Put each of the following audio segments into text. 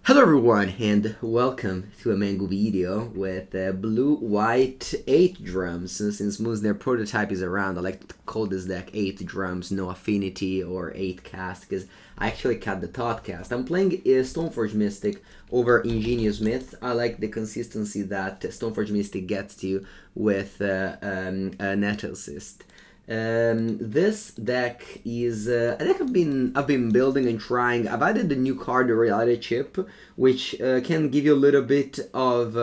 Hello everyone and welcome to a Mengu video with blue-white 8 drums. Since Moonsnare Prototype is around, I like to call this deck 8 drums, no affinity or 8 cast, because I actually cut the thought cast. I'm playing Stoneforge Mystic over Ingenious Myth. I like the consistency that Stoneforge Mystic gets to with Nettlecyst. This deck is a deck I've been building and trying. I've added the new card, the Reality Chip, which can give you a little bit of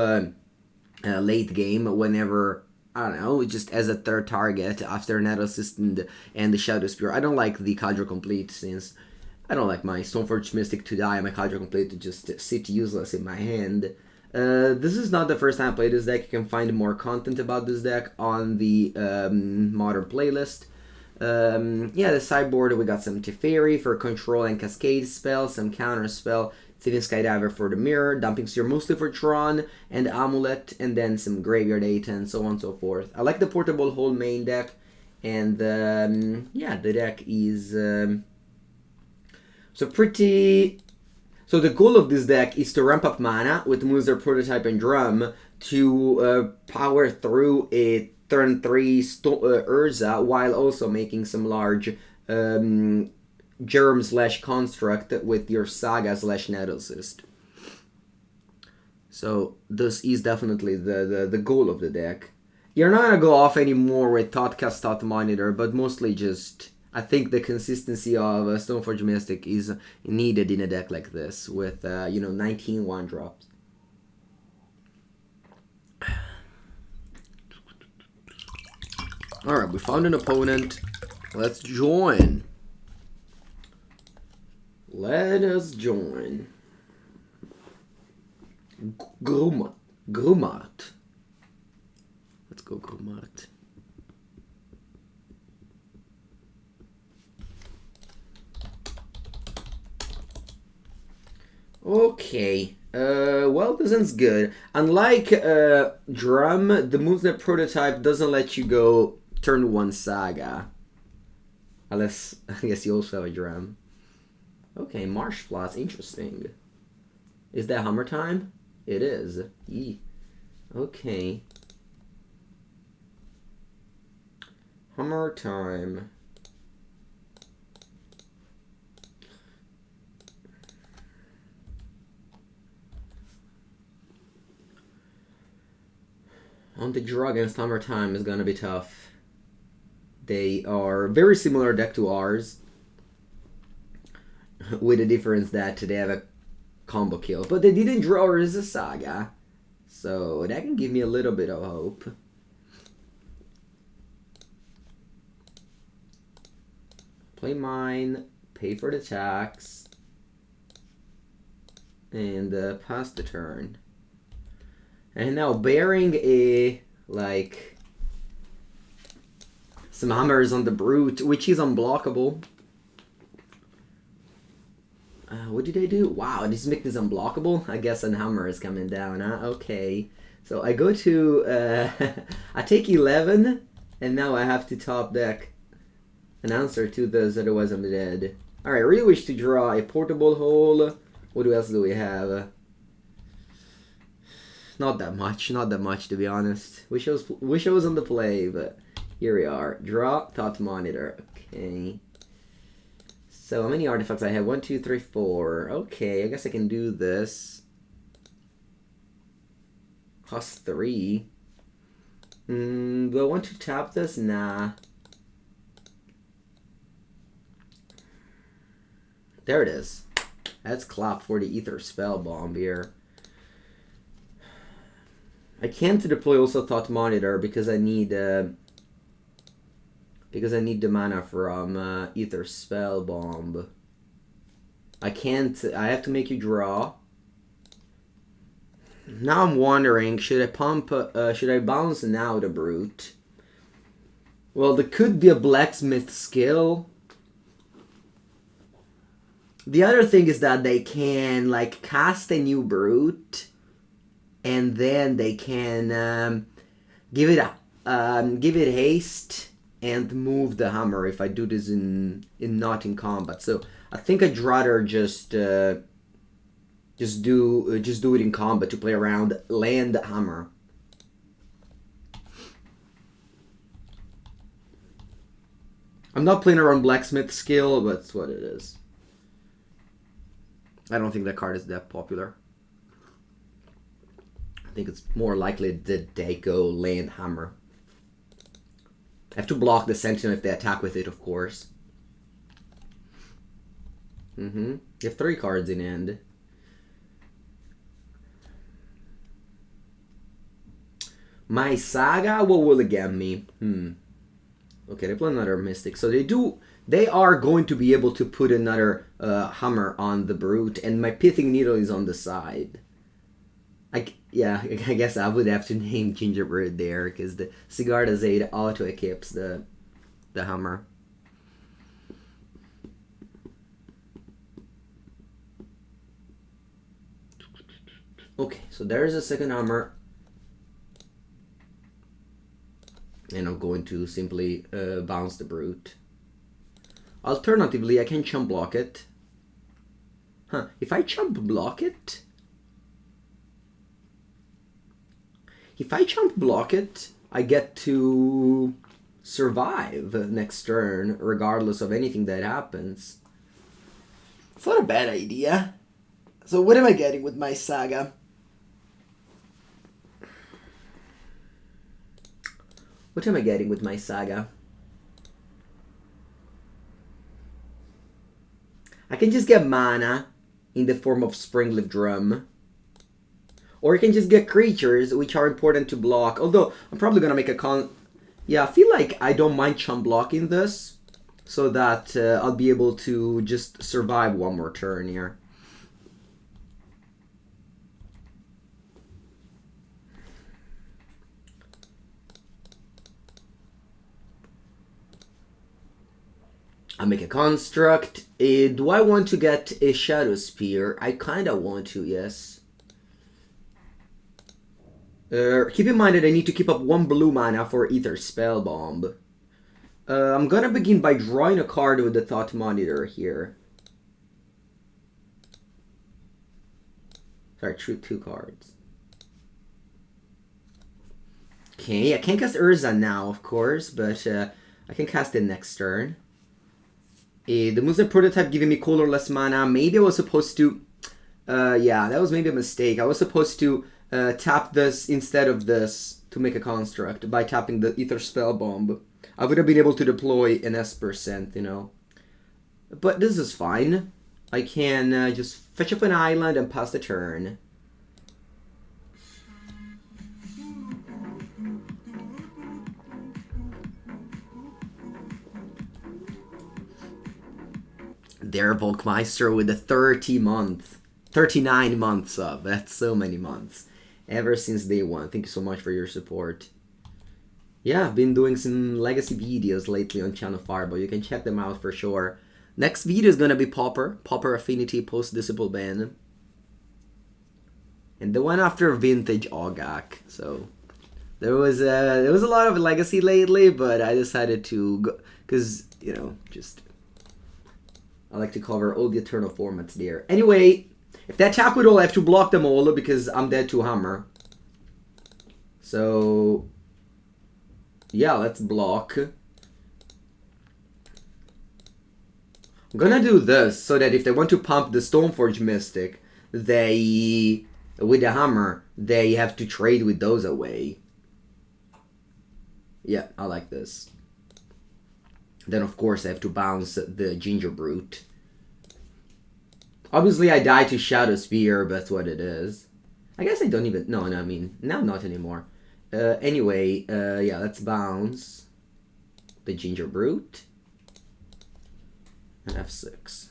late game whenever, I don't know, just as a third target after Nettlecyst and the Shadowspear. I don't like the Cadre Complete, since I don't like my Stoneforge Mystic to die and my Cadre Complete to just sit useless in my hand. This is not the first time I play this deck. You can find more content about this deck on the modern playlist. Yeah, the sideboard, we got some Teferi for control and cascade spell, some counter spell, Thieving Skydiver for the mirror, Dumping Sphere mostly for Tron, and Amulet, and then some Graveyard 8 and so on and so forth. I like the Portable Hole main deck, and yeah, the deck is So the goal of this deck is to ramp up mana with Moonsnare Prototype and Drum to power through a turn 3 Urza, while also making some large Germ/Construct with your Saga /Nettlecyst. So this is definitely the goal of the deck. You're not going to go off anymore with Thoughtcast, Thought Monitor, but mostly just... I think the consistency of Stoneforge Mystic is needed in a deck like this with, 19 1-drops. Alright, we found an opponent. Let's join. Let us join. Grumart. Let's go Grumart. Okay, well, this is good. Unlike Drum, the Moonsnare Prototype doesn't let you go turn 1 Saga. Unless, I guess you also have a Drum. Okay, Marsh Flats, interesting. Is that Hammer Time? It is. Yee. Okay. Hammer Time. On the draw against Hammer Time is gonna be tough. They are very similar deck to ours, with the difference that they have a combo kill. But they didn't draw Urza Saga, so that can give me a little bit of hope. Play mine, pay for the tax, and pass the turn. And now bearing some hammers on the Brute, which is unblockable. What did I do? Wow, this make this unblockable? I guess a hammer is coming down, huh? Okay. So I go to, I take 11, and now I have to top deck an answer to this, otherwise I'm dead. Alright, I really wish to draw a Portable Hole. What else do we have? Not that much to be honest. Wish I was on the play, but here we are. Draw, Thought Monitor. Okay. So how many artifacts I have? 1, 2, 3, 4. Okay, I guess I can do this. Cost 3. Do I want to tap this? Nah. There it is. That's clap for the Aether Spellbomb here. I can't deploy also Thought Monitor because I need the mana from Aether Spellbomb. I have to make you draw. Now I'm wondering, should I bounce now the Brute? Well, there could be a Blacksmith skill. The other thing is that they can cast a new Brute, and then they can give it haste and move the hammer if I do this not in combat. So I think I'd rather just Just do it in combat to play around land hammer. I'm not playing around blacksmith skill, but that's what it is. I don't think that card is that popular. I think it's more likely the Deco land hammer. I have to block the Sentinel if they attack with it, of course. You have 3 cards in hand. My Saga, what will it get me? Okay, they play another Mystic. So they are going to be able to put another hammer on the Brute, and my Pithing Needle is on the side. Yeah, I guess I would have to name Gingerbread there, because the Sigarda's Aid auto-equips the hammer. Okay, so there's a second hammer. And I'm going to simply bounce the Brute. Alternatively, I can chump block it. If I chump block it... I get to survive next turn, regardless of anything that happens. It's not a bad idea. So what am I getting with my Saga? What am I getting with my Saga? I can just get mana in the form of Springleaf Drum. Or I can just get creatures, which are important to block. Although, I'm probably going to make a Yeah, I feel like I don't mind chump blocking this. So that I'll be able to just survive one more turn here. I'll make a construct. Do I want to get a Shadowspear? I kind of want to, yes. Keep in mind that I need to keep up 1 blue mana for Aether Spellbomb. I'm gonna begin by drawing a card with the Thought Monitor here. Sorry, 2 cards. Okay, I can't cast Urza now, of course, but I can cast it next turn. The Moonsnare Prototype giving me colorless mana. Maybe I was supposed to... yeah, that was maybe a mistake. I was supposed to tap this instead of this to make a construct by tapping the Aether Spellbomb. I would have been able to deploy an Esper Sentinel. But this is fine. I can just fetch up an island and pass the turn. There, Volkmeister with the 39 months up. That's so many months. Ever since day 1. Thank you so much for your support. Yeah, I've been doing some legacy videos lately on Channel Fireball. You can check them out for sure. Next video is gonna be Pauper Affinity post-Disciple Ban. And the one after Vintage Ogak. So there was a lot of legacy lately, but I decided to go, because, you know, just I like to cover all the Eternal formats there. Anyway, if they attack with all, I have to block them all because I'm dead to hammer. So yeah, let's block. I'm gonna do this so that if they want to pump the Stoneforge Mystic, they, with the hammer, they have to trade with those away. Yeah, I like this. Then of course I have to bounce the Ginger Brute. Obviously I die to Shadowspear, but that's what it is. I guess I don't even... No, I mean, now not anymore. Anyway, yeah, let's bounce the Ginger Brute. And F6.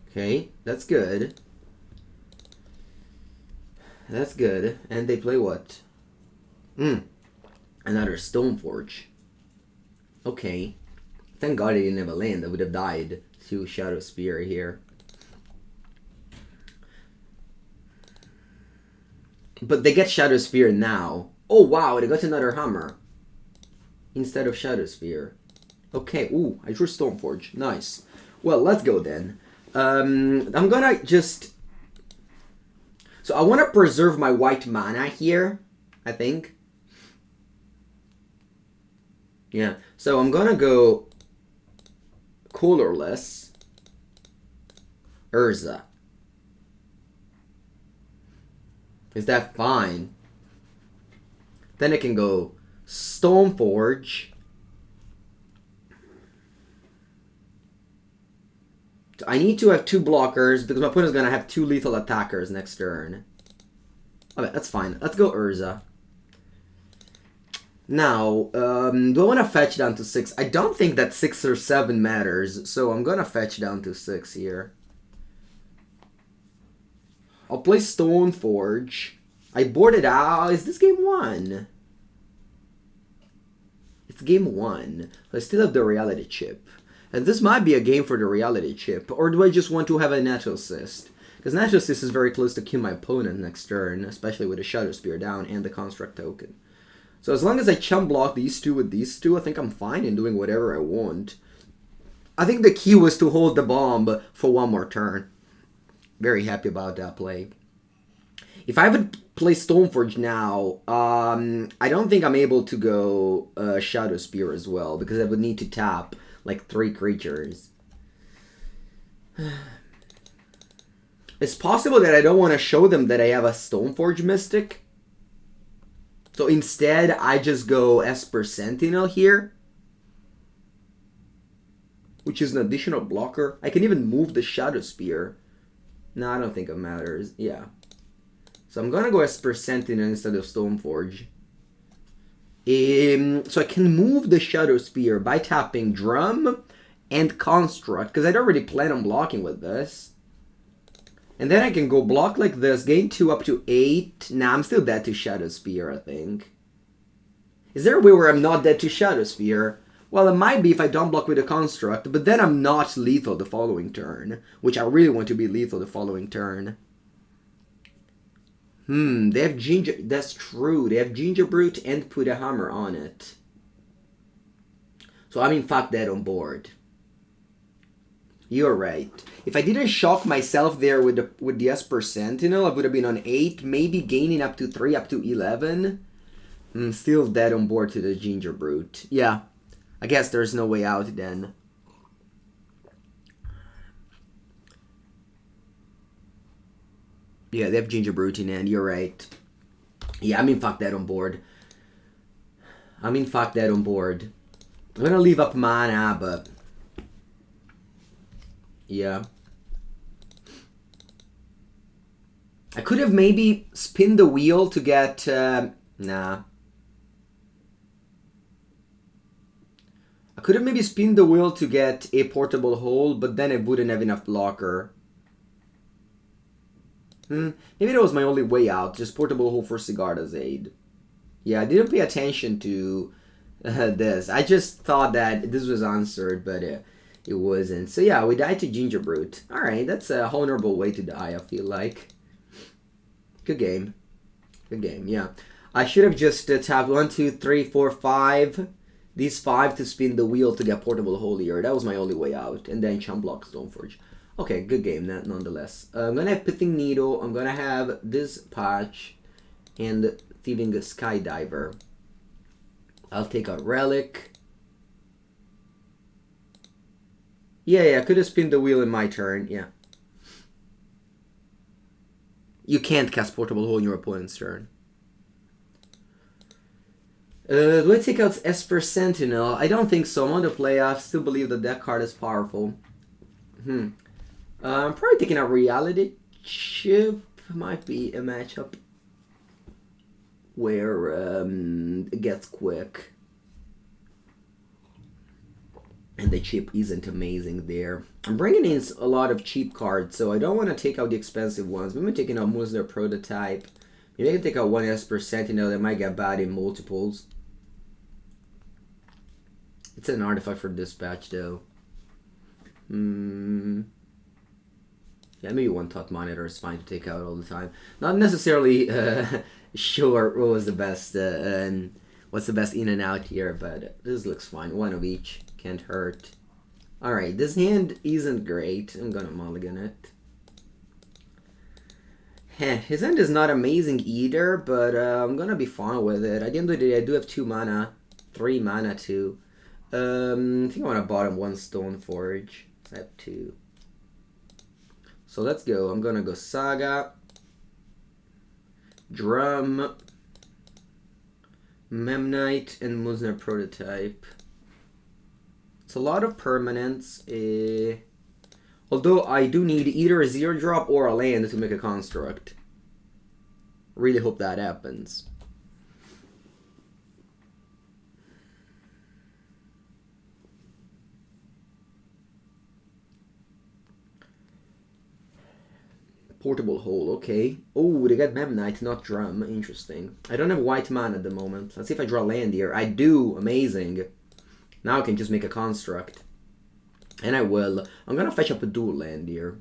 Okay, that's good. That's good. And they play what? Another Stoneforge. Okay. Thank God I didn't have a land. I would have died to Shadowspear here. But they get Shadowspear now. Oh wow, they got another hammer. Instead of Shadowspear. Okay, ooh, I drew Stoneforge. Nice. Well, let's go then. I'm gonna just... So I want to preserve my white mana here, I think. Yeah, so I'm gonna go colorless Urza. Is that fine? Then I can go Stoneforge. I need to have 2 blockers because my opponent's gonna have 2 lethal attackers next turn. Okay, that's fine. Let's go Urza. Now, do I want to fetch down to 6? I don't think that 6 or 7 matters, so I'm gonna fetch down to 6 here. I'll play Stoneforge. I boarded out. Is this game 1? It's game 1. I still have the reality chip. And this might be a game for the reality chip. Or do I just want to have a Nettlecyst? Because Nettlecyst is very close to kill my opponent next turn, especially with the Shadowspear down and the Construct token. So as long as I chump block these 2 with these 2, I think I'm fine in doing whatever I want. I think the key was to hold the bomb for 1 more turn. Very happy about that play. If I would play Stoneforge now, I don't think I'm able to go Shadowspear as well, because I would need to tap like 3 creatures. It's possible that I don't want to show them that I have a Stoneforge Mystic. So instead, I just go Esper Sentinel here, which is an additional blocker. I can even move the Shadowspear. No, I don't think it matters. Yeah. So I'm gonna go Esper Sentinel instead of Stoneforge. So I can move the Shadowspear by tapping Drum and Construct, because I'd already planned on blocking with this. And then I can go block like this, gain 2 up to 8. Nah, I'm still dead to Shadowspear, I think. Is there a way where I'm not dead to Shadowspear? Well, it might be if I don't block with a Construct, but then I'm not lethal the following turn, which I really want to be lethal the following turn. They have Ginger... That's true. They have Ginger Brute and put a hammer on it. So I mean, fuck that on board. You're right. If I didn't shock myself there with the Esper Sentinel, I would have been on 8, maybe gaining up to 3, up to 11. Still dead on board to the Ginger Brute. Yeah, I guess there's no way out then. Yeah, they have Ginger Brute in hand, you're right. Yeah, I mean, fuck that on board. I'm gonna leave up mana, but... Yeah. I could have maybe spinned the wheel to get... nah. I could have maybe spinned the wheel to get a portable hole, but then I wouldn't have enough blocker. Maybe that was my only way out, just portable hole for Sigarda's aid. Yeah, I didn't pay attention to this. I just thought that this was answered, but it wasn't. So yeah, we died to Ginger Brute. Alright, that's a honorable way to die, I feel like. Good game. Good game, yeah. I should have just tapped 1, 2, 3, 4, 5. These 5 to spin the wheel to get portable hole here. That was my only way out. And then chump block Stoneforge. Okay, good game nonetheless. I'm gonna have Pithing Needle. I'm gonna have this patch and Thieving Skydiver. I'll take a Relic. Yeah, I could have spinned the wheel in my turn, yeah. You can't cast Portable Hole in your opponent's turn. Do I take out Esper Sentinel? I don't think so. I'm on the playoffs. Still believe that that card is powerful. I'm probably taking a Reality Chip. Might be a matchup where it gets quick. And the chip isn't amazing there. I'm bringing in a lot of cheap cards, so I don't want to take out the expensive ones. Maybe I'm taking out Moonsnare Prototype. Maybe I can take out one Esper Sentinel that might get bad in multiples. It's an artifact for dispatch, though. Yeah, maybe one Thought Monitor is fine to take out all the time. Not necessarily sure what was the best, what's the best in and out here, but this looks fine. One of each. Can't hurt. Alright, this hand isn't great. I'm gonna mulligan it. Heh, his hand is not amazing either, but I'm gonna be fine with it. At the end of the day, I do have 2 mana. 3 mana too. I think I want to bottom 1 Stoneforge. I have 2. So let's go. I'm gonna go Saga, Drum, Memnite, and Moonsnare Prototype. It's a lot of permanents. Although I do need either a 0-drop or a land to make a construct. Really hope that happens. Portable hole, okay. Oh, they got Memnite, not Drum. Interesting. I don't have white mana at the moment. Let's see if I draw land here. I do. Amazing. Now I can just make a construct. And I will. I'm gonna fetch up a dual land here.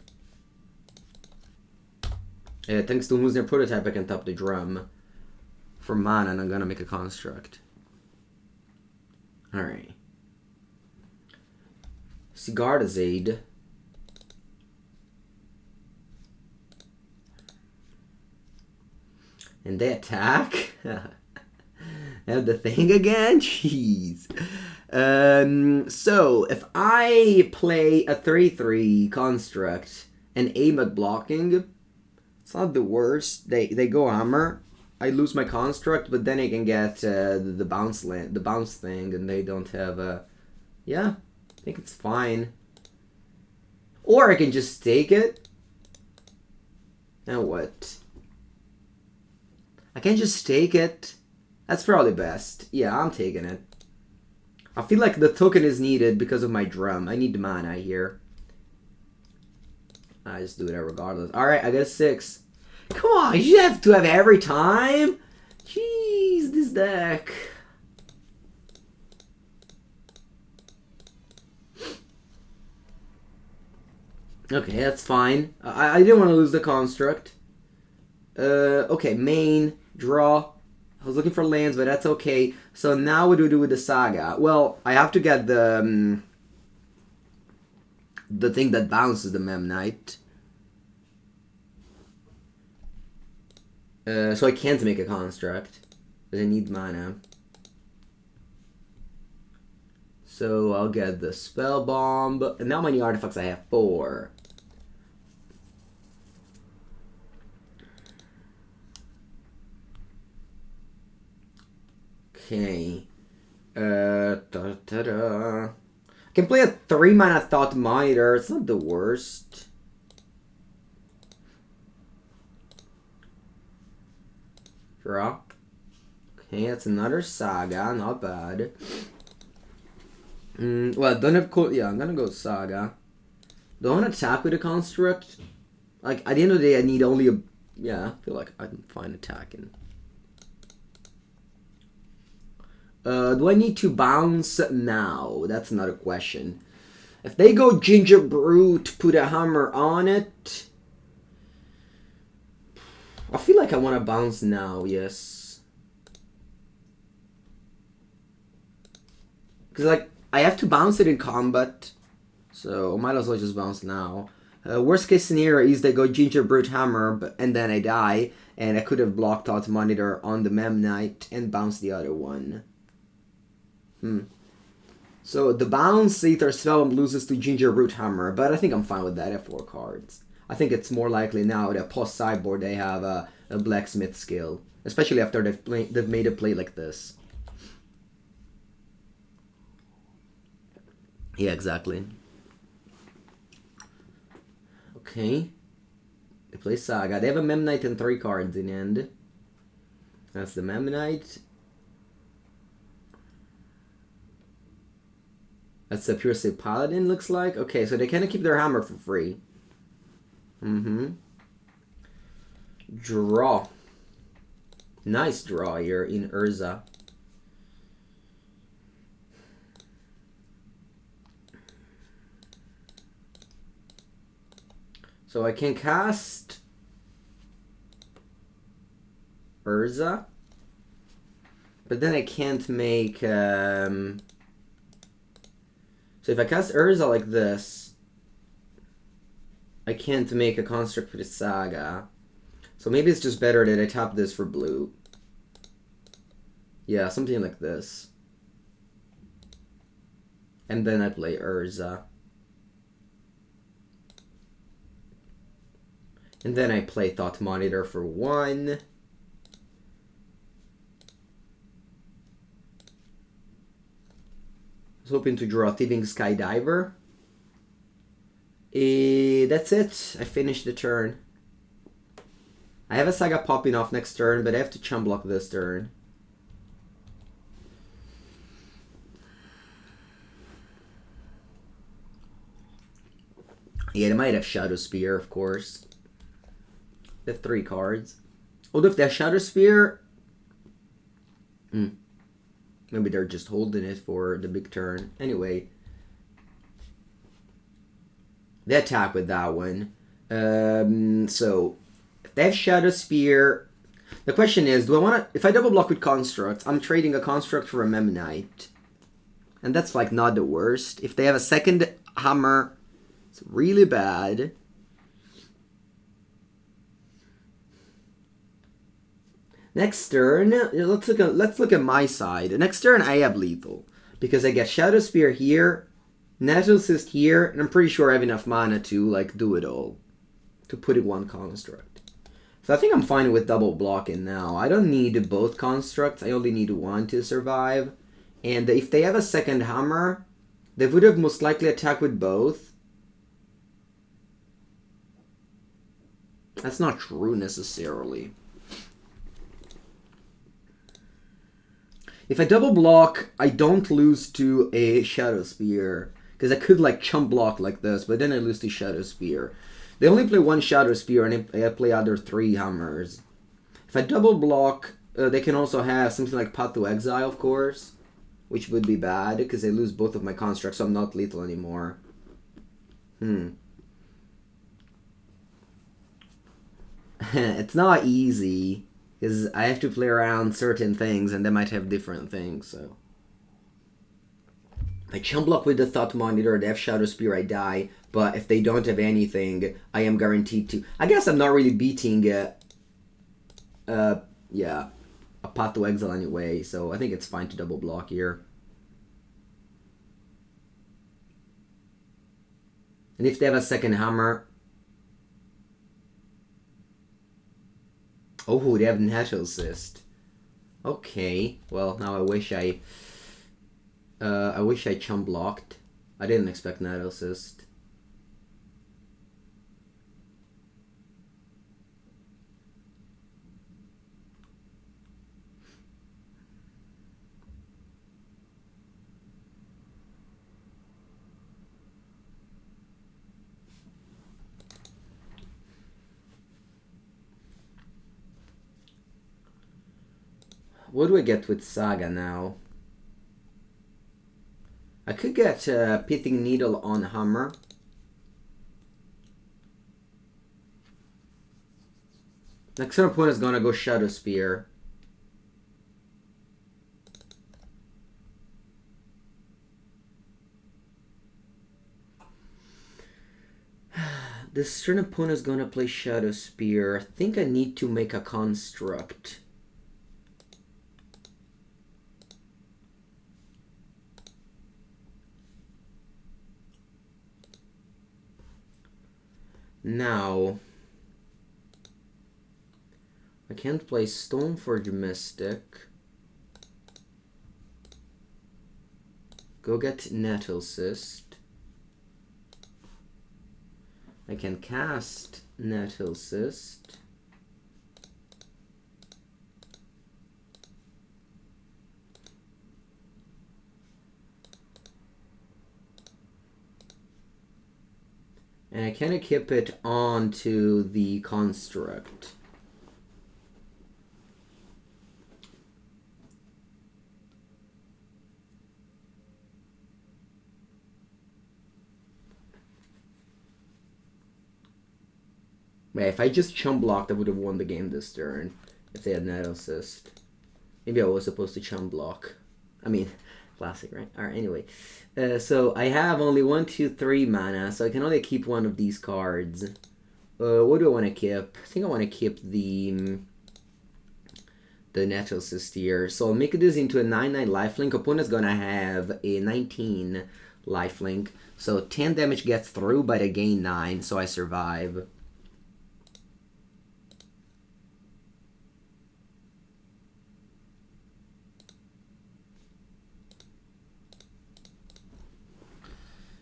Thanks to Moonsnare Prototype, I can tap the Drum for mana, and I'm gonna make a construct. Alright. Sigarda's Aid. And they attack? Have the thing again? Jeez. So, if I play a 3/3 construct and aim at blocking, it's not the worst. They go hammer. I lose my construct, but then I can get the bounce land, the bounce thing, and they don't have a... Yeah, I think it's fine. Or I can just take it. Now what? I can just take it. That's probably best. Yeah, I'm taking it. I feel like the token is needed because of my Drum. I need mana here. I just do it regardless. Alright, I got a 6. Come on, you have to have every time? Jeez, this deck. Okay, that's fine. I didn't want to lose the construct. Okay, main, draw. I was looking for lands, but that's okay. So now what do we do with the Saga? Well, I have to get the thing that bounces the Memnite. So I can't make a construct, because I need mana. So I'll get the Spellbomb. And now how many artifacts I have? 4. Okay. I can play a 3 mana Thought Monitor. It's not the worst. Draw. Okay, that's another Saga. Not bad. Well, don't have yeah, I'm gonna go Saga. Don't attack with a construct. Like, at the end of the day, I need only a... Yeah, I feel like I'm fine attacking. Do I need to bounce now? That's another question. If they go Ginger Brute, put a hammer on it... I feel like I want to bounce now, yes. Because, like, I have to bounce it in combat. So, I might as well just bounce now. Worst case scenario is they go Ginger Brute Hammer, and then I die. And I could have blocked out Monitor on the Memnite and bounced the other one. So, the bounce Aether Spellbomb loses to Ginger Brute Hammer. But I think I'm fine with that. I have 4 cards. I think it's more likely now that post sideboard they have a blacksmith skill, especially after they've made a play like this. Yeah, exactly. Okay. They play Saga. They have a Memnite and 3 cards in end. That's the Memnite. That's the Pure Save Paladin, looks like. Okay, so they kind of keep their hammer for free. Draw. Nice draw here in Urza. So I can cast Urza, but then I can't make So if I cast Urza like this, I can't make a construct with Saga. So maybe it's just better that I tap this for blue. Yeah, something like this. And then I play Urza. And then I play Thought Monitor for 1. I was hoping to draw Thieving Skydiver. That's it. I finished the turn. I have a Saga popping off next turn, but I have to chump block this turn. Yeah, they might have Shadowspear, of course. They have 3 cards. Although if they have Shadowspear... maybe they're just holding it for the big turn. Anyway. They attack with that one. So, if they have Shadowspear... The question is, do I want to... If I double block with Construct, I'm trading a Construct for a Memnite. And that's like not the worst. If they have a second Hammer... It's really bad. Next turn, let's look at my side. Next turn, I have lethal because I get Shadowspear here, Nettlecyst here, and I'm pretty sure I have enough mana to like do it all, to put in one construct. So I think I'm fine with double blocking now. I don't need both constructs. I only need one to survive. And if they have a second hammer, they would have most likely attacked with both. That's not true necessarily. If I double block, I don't lose to a Shadowspear. Because I could like chump block like this, but then I lose to Shadowspear. They only play one Shadowspear and I play other 3 hammers. If I double block, they can also have something like Path to Exile, of course. Which would be bad, because they lose both of my constructs, so I'm not lethal anymore. It's not easy, because I have to play around certain things, and they might have different things, so... If I chump block with the Thought Monitor, they have Shadowspear, I die, but if they don't have anything, I am guaranteed to... I guess I'm not really beating, yeah, a Path to Exile anyway, so I think it's fine to double block here. And if they have a second hammer... Oh, they have Nettlecyst. Okay, well, now I wish I chump blocked. I didn't expect Nettlecyst. What do I get with Saga now? I could get Pithing Needle on Hammer. Next turn opponent is gonna go Shadowspear. This turn opponent is gonna play Shadowspear. I think I need to make a construct. Now, I can't play Stoneforge Mystic. Go get Nettlecyst. I can cast Nettlecyst. And I can equip it onto the construct. Yeah, if I just chump blocked, I would have won the game this turn if they had Nettlecyst. Maybe I was supposed to chump block. I mean, Classic, right? Alright, anyway. So I have only 1, 2, 3 mana, so I can only keep one of these cards. What do I want to keep? I think I want to keep the Nettlecyst here. So I'll make this into a 9/9 lifelink. Opponent's gonna have a 19 lifelink. So 10 damage gets through, but I gain 9, so I survive.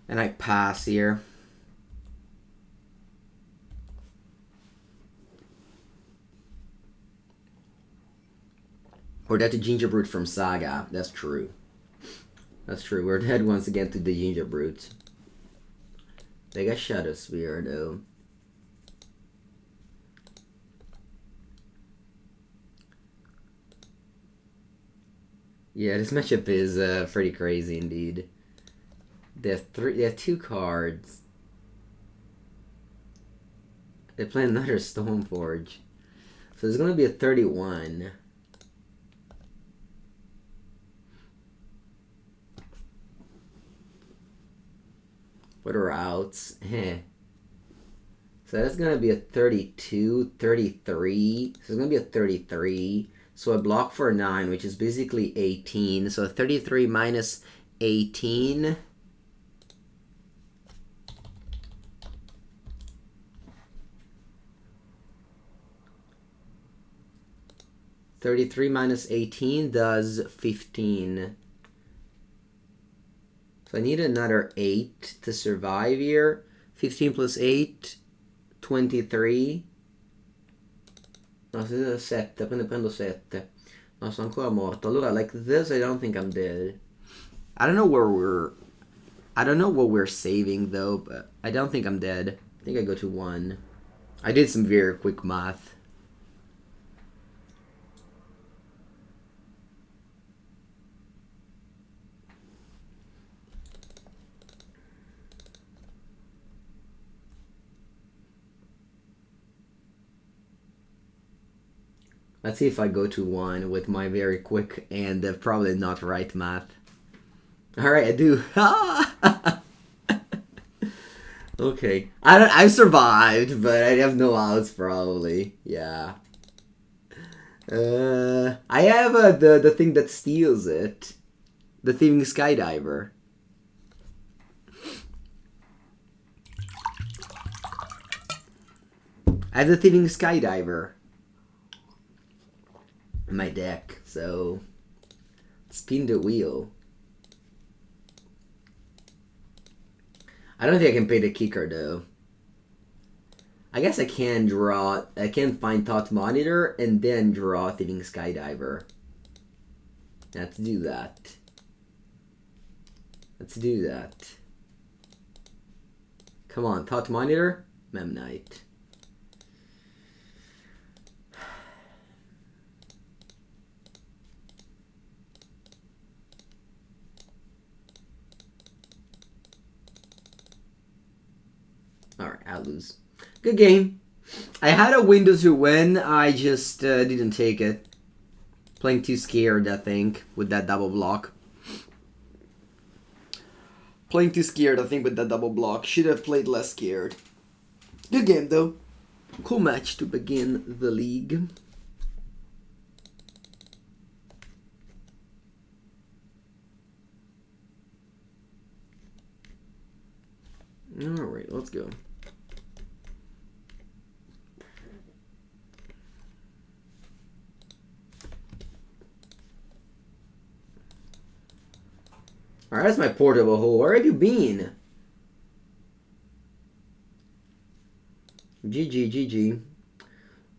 And I pass here. Or that the Gingerbrute from Saga. That's true. That's true. We're dead once again to the Gingerbrute. They got Shadowspear though. Yeah, this matchup is pretty crazy indeed. They have 2 cards. They play another Stoneforge. So there's gonna be a 31. What are outs? So that's gonna be a 32, 33. So it's gonna be a 33. So I block for 9, which is basically 18. So 33 minus 18. -18 does 15. So I need another 8 to survive here. 15 plus 8, 23. No, se 7, quindi prendo 7. No, sono ancora morto. Allora, like this, I don't think I'm dead. I don't know what we're saving though, but I don't think I'm dead. I think I go to 1. I did some very quick math. Let's see if I go to 1 with my very quick and probably not right math. Alright, I do. Okay. I survived, but I have no outs probably. Yeah. I have the thing that steals it. The Thieving Skydiver. I have the Thieving Skydiver in my deck, so spin the wheel. I don't think I can pay the kicker though. I guess I can find Thought Monitor and then draw Thieving Skydiver. Let's do that. Let's do that. Come on, Thought Monitor, Memnite. Alright, I lose. Good game. I had a window to win, I just didn't take it. Playing too scared, I think, with that double block. Playing too scared, I think, with that double block. Should have played less scared. Good game, though. Cool match to begin the league. Alright, let's go. Alright, that's my portable hole. Where have you been? GG.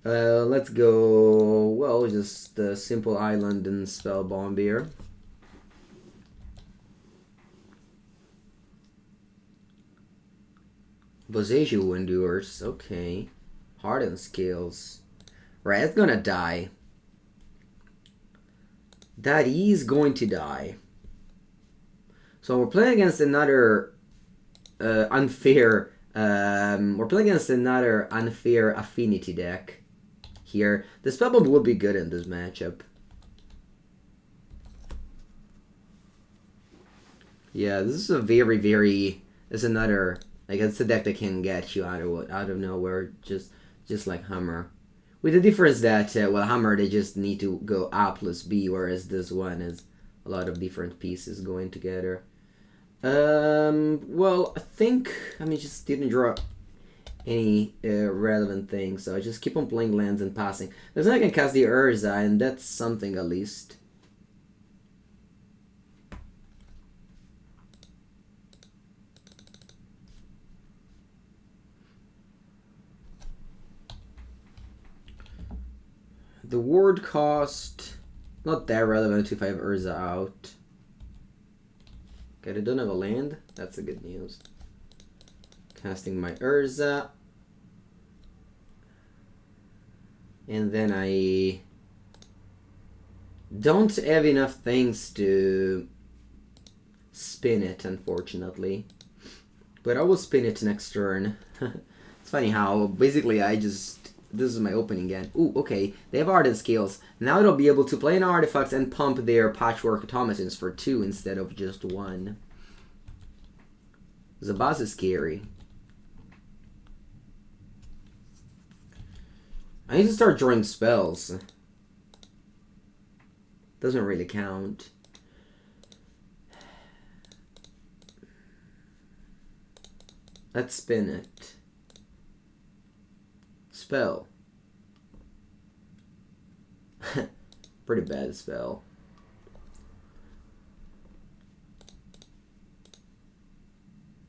Let's go, well, just a simple island and Spellbomb here. Boseiju endures, okay. Hardened skills. Right, it's gonna die. That is going to die. So we're playing against another unfair. We're playing against another unfair affinity deck here. The Spellbomb would be good in this matchup. Yeah, this is a very, very... It's another... Like, it's a deck that can get you out of nowhere, just like Hammer. With the difference that, well, Hammer, they just need to go A plus B, whereas this one is a lot of different pieces going together. Well, I think... I mean, just didn't draw any relevant things, so I just keep on playing lands and passing. There's no I can cast the Urza, and that's something at least. The ward cost, not that relevant if I have Urza out. Okay, I don't have a land. That's a good news. Casting my Urza. And then I don't have enough things to spin it, unfortunately. But I will spin it next turn. It's funny how, basically, I just... This is my opening end. Ooh, okay. They have Ardent Scales. Now they'll be able to play an artifact and pump their Patchwork Automatons for 2 instead of just 1. Zabaz is scary. I need to start drawing spells. Doesn't really count. Let's spin it. Spell. Pretty bad spell.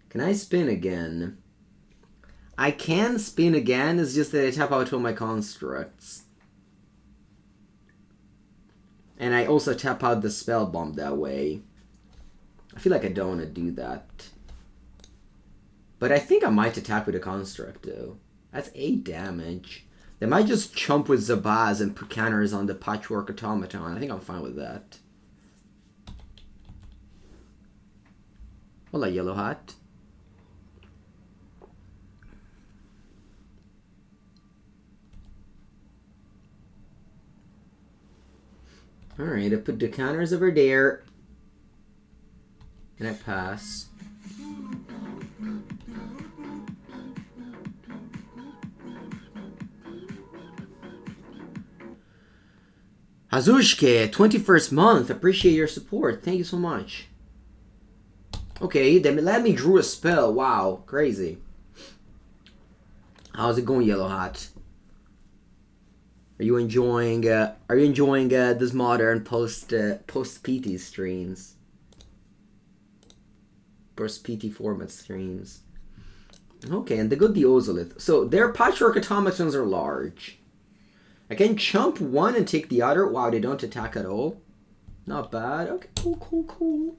Can I spin again? I can spin again, it's just that I tap out all my constructs. And I also tap out the Spellbomb that way. I feel like I don't want to do that. But I think I might attack with a construct though. That's 8 damage. They might just chump with Zabaz and put counters on the Patchwork Automaton. I think I'm fine with that. Hola, Yellow Hat. Alright, I put the counters over there. And I pass. Hazushke, 21st month. Appreciate your support. Thank you so much. Okay, then let me draw a spell. Wow, crazy. How's it going, Yellow Hat? Are you enjoying this modern post PT streams? Post PT format streams. Okay, and they got the Ozolith. So their Patchwork Automatons are large. I can chump one and take the other. Wow, they don't attack at all. Not bad. Okay, cool.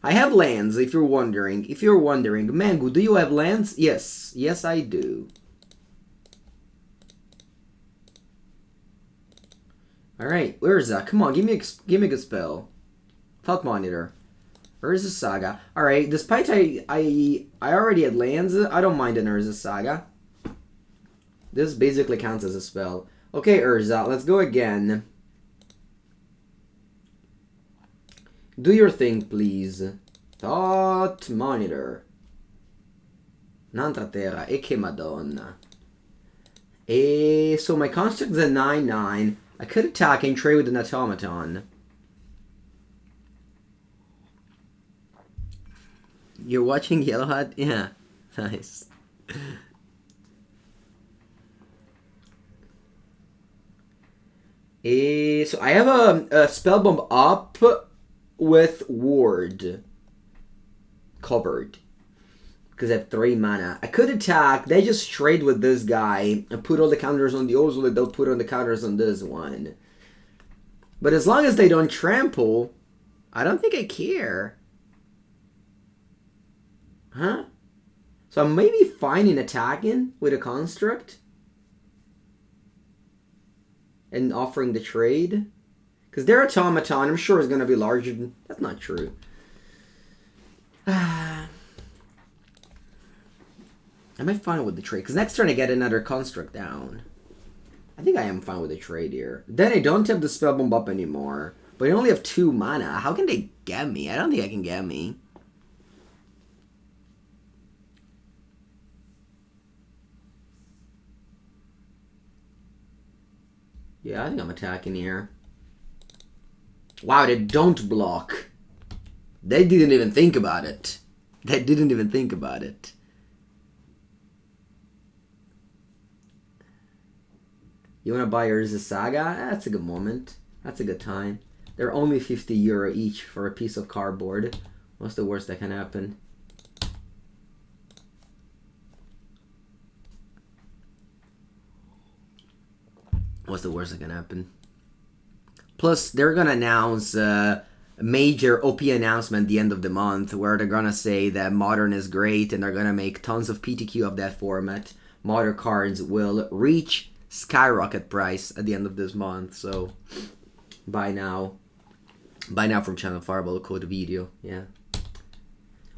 I have lands, if you're wondering. Mengu, do you have lands? Yes. Yes, I do. Alright, Urza, come on, give me a good spell. Thought Monitor. Urza Saga. Alright, despite I already had lands, I don't mind an Urza Saga. This basically counts as a spell. Okay, Urza, let's go again. Do your thing, please. Thought Monitor. Nanta terra, e che madonna. So my construct is a 9/9. I could attack and trade with an automaton. You're watching Yellow Hat? Yeah. Nice. So I have a Spellbomb up with Ward covered. Because I have 3 mana. I could attack, they just trade with this guy and put all the counters on the Ozolith, they'll put on the counters on this one. But as long as they don't trample, I don't think I care. Huh? So I'm maybe fine in attacking with a construct. And offering the trade. Because their automaton, I'm sure, is going to be larger than... That's not true. Am I fine with the trade? Because next turn I get another construct down. I think I am fine with the trade here. Then I don't have the Spellbomb up anymore. But I only have 2 mana. How can they get me? I don't think I can get me. Yeah, I think I'm attacking here. Wow, they don't block. They didn't even think about it. They didn't even think about it. You want to buy Urza Saga? That's a good moment. That's a good time. They're only €50 each for a piece of cardboard. What's the worst that can happen? What's the worst that can happen? Plus, they're going to announce a major OP announcement at the end of the month where they're going to say that Modern is great and they're going to make tons of PTQ of that format. Modern cards will reach skyrocket price at the end of this month, so buy now. Buy now from Channel Fireball, code video, yeah.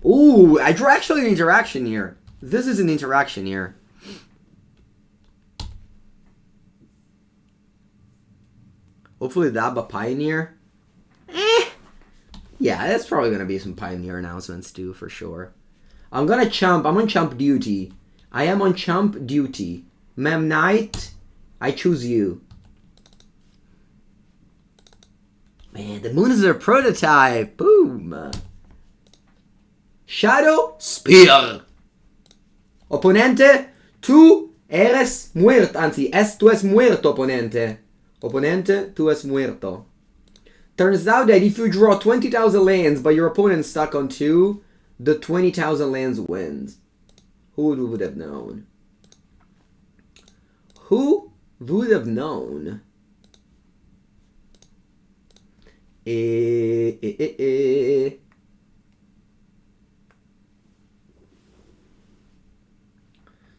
Ooh, I drew actually an interaction here. This is an interaction here. Hopefully Daba Pioneer. Yeah, that's probably going to be some Pioneer announcements too, for sure. I'm on chump duty. I am on chump duty. Memnite, I choose you. Man, the Moonsnare Prototype. Boom. Shadowspear. Opponente, tú eres muerto. Anzi, tú es muerto, opponente. Opponente, tú es muerto. Turns out that if you draw 20,000 lands but your opponent's stuck on 2, the 20,000 lands wins. Who would have known? Who would have known?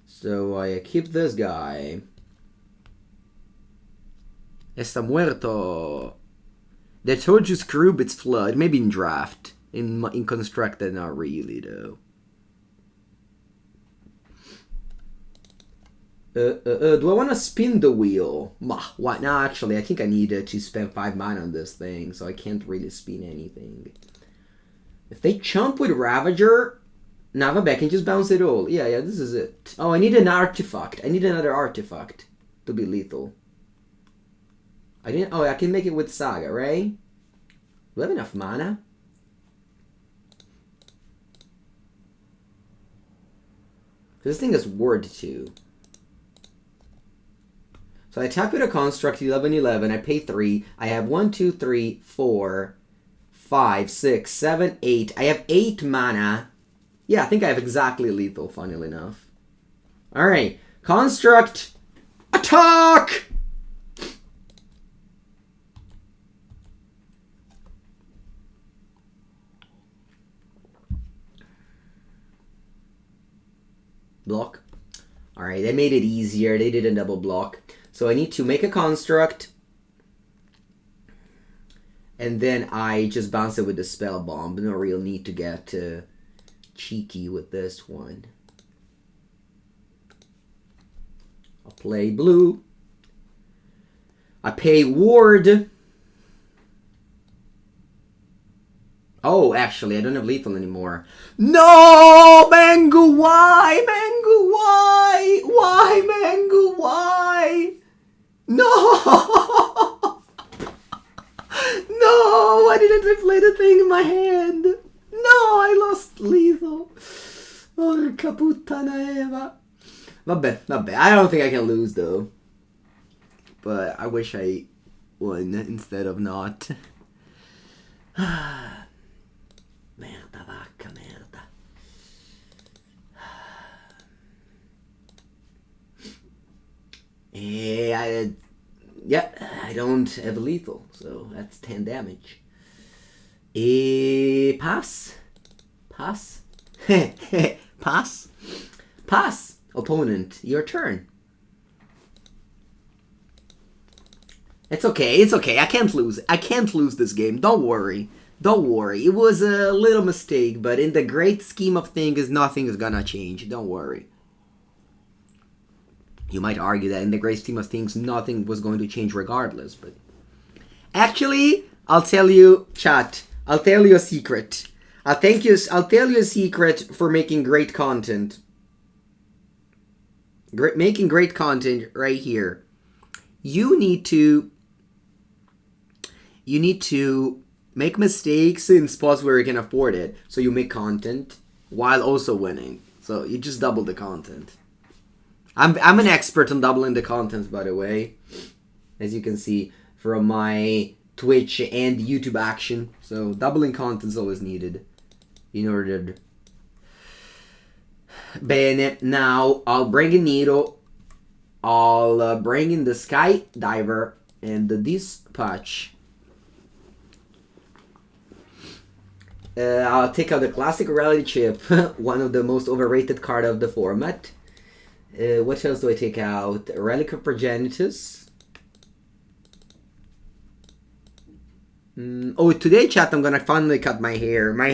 So I keep this guy. Está muerto. They told you screw its flood. Maybe in draft. In constructed, not really though. Do I want to spin the wheel? Why? No, actually, I think I need to spend 5 mana on this thing, so I can't really spin anything. If they chump with Ravager, I can just bounce it all. Yeah, this is it. Oh, I need an artifact. I need another artifact to be lethal. I can make it with Saga, right? Do I have enough mana? This thing is word 2. So I attack with a construct 11/11. I pay 3. I have 1, 2, 3, 4, 5, 6, 7, 8. I have 8 mana. Yeah, I think I have exactly lethal, funnily enough. Alright. Construct. Attack! Block. Alright, they made it easier. They didn't double block. So I need to make a construct. And then I just bounce it with the Spellbomb. No real need to get cheeky with this one. I'll play blue. I pay ward. Oh, actually, I don't have lethal anymore. No! Mengu, why? Mengu, why? Why, Mengu, why? No! No! Why didn't I play the thing in my hand? No, I lost lethal. Porca puttana Eva. Vabbè. I don't think I can lose, though. But I wish I won instead of not. Merda, vacca, merda. I don't have lethal, so that's 10 damage. Pass. Pass. Pass. Pass. Opponent, your turn. It's okay, I can't lose. I can't lose this game, don't worry. Don't worry, it was a little mistake, but in the great scheme of things, nothing is gonna change. Don't worry. You might argue that in the great scheme of things, nothing was going to change regardless, but... Actually, I'll tell you, chat, I'll tell you a secret. I'll tell you a secret for making great content. Making great content right here. you need to make mistakes in spots where you can afford it, so you make content while also winning. So you just double the content. I'm an expert on doubling the content, by the way, as you can see from my Twitch and YouTube action. So doubling content is always needed in order. Bene, now I'll bring in Needle. I'll bring in the Skydiver and this patch. I'll take out the classic reality chip, one of the most overrated card of the format. What else do I take out? Relic of Progenitus. Oh, today, chat, I'm gonna finally cut my hair. My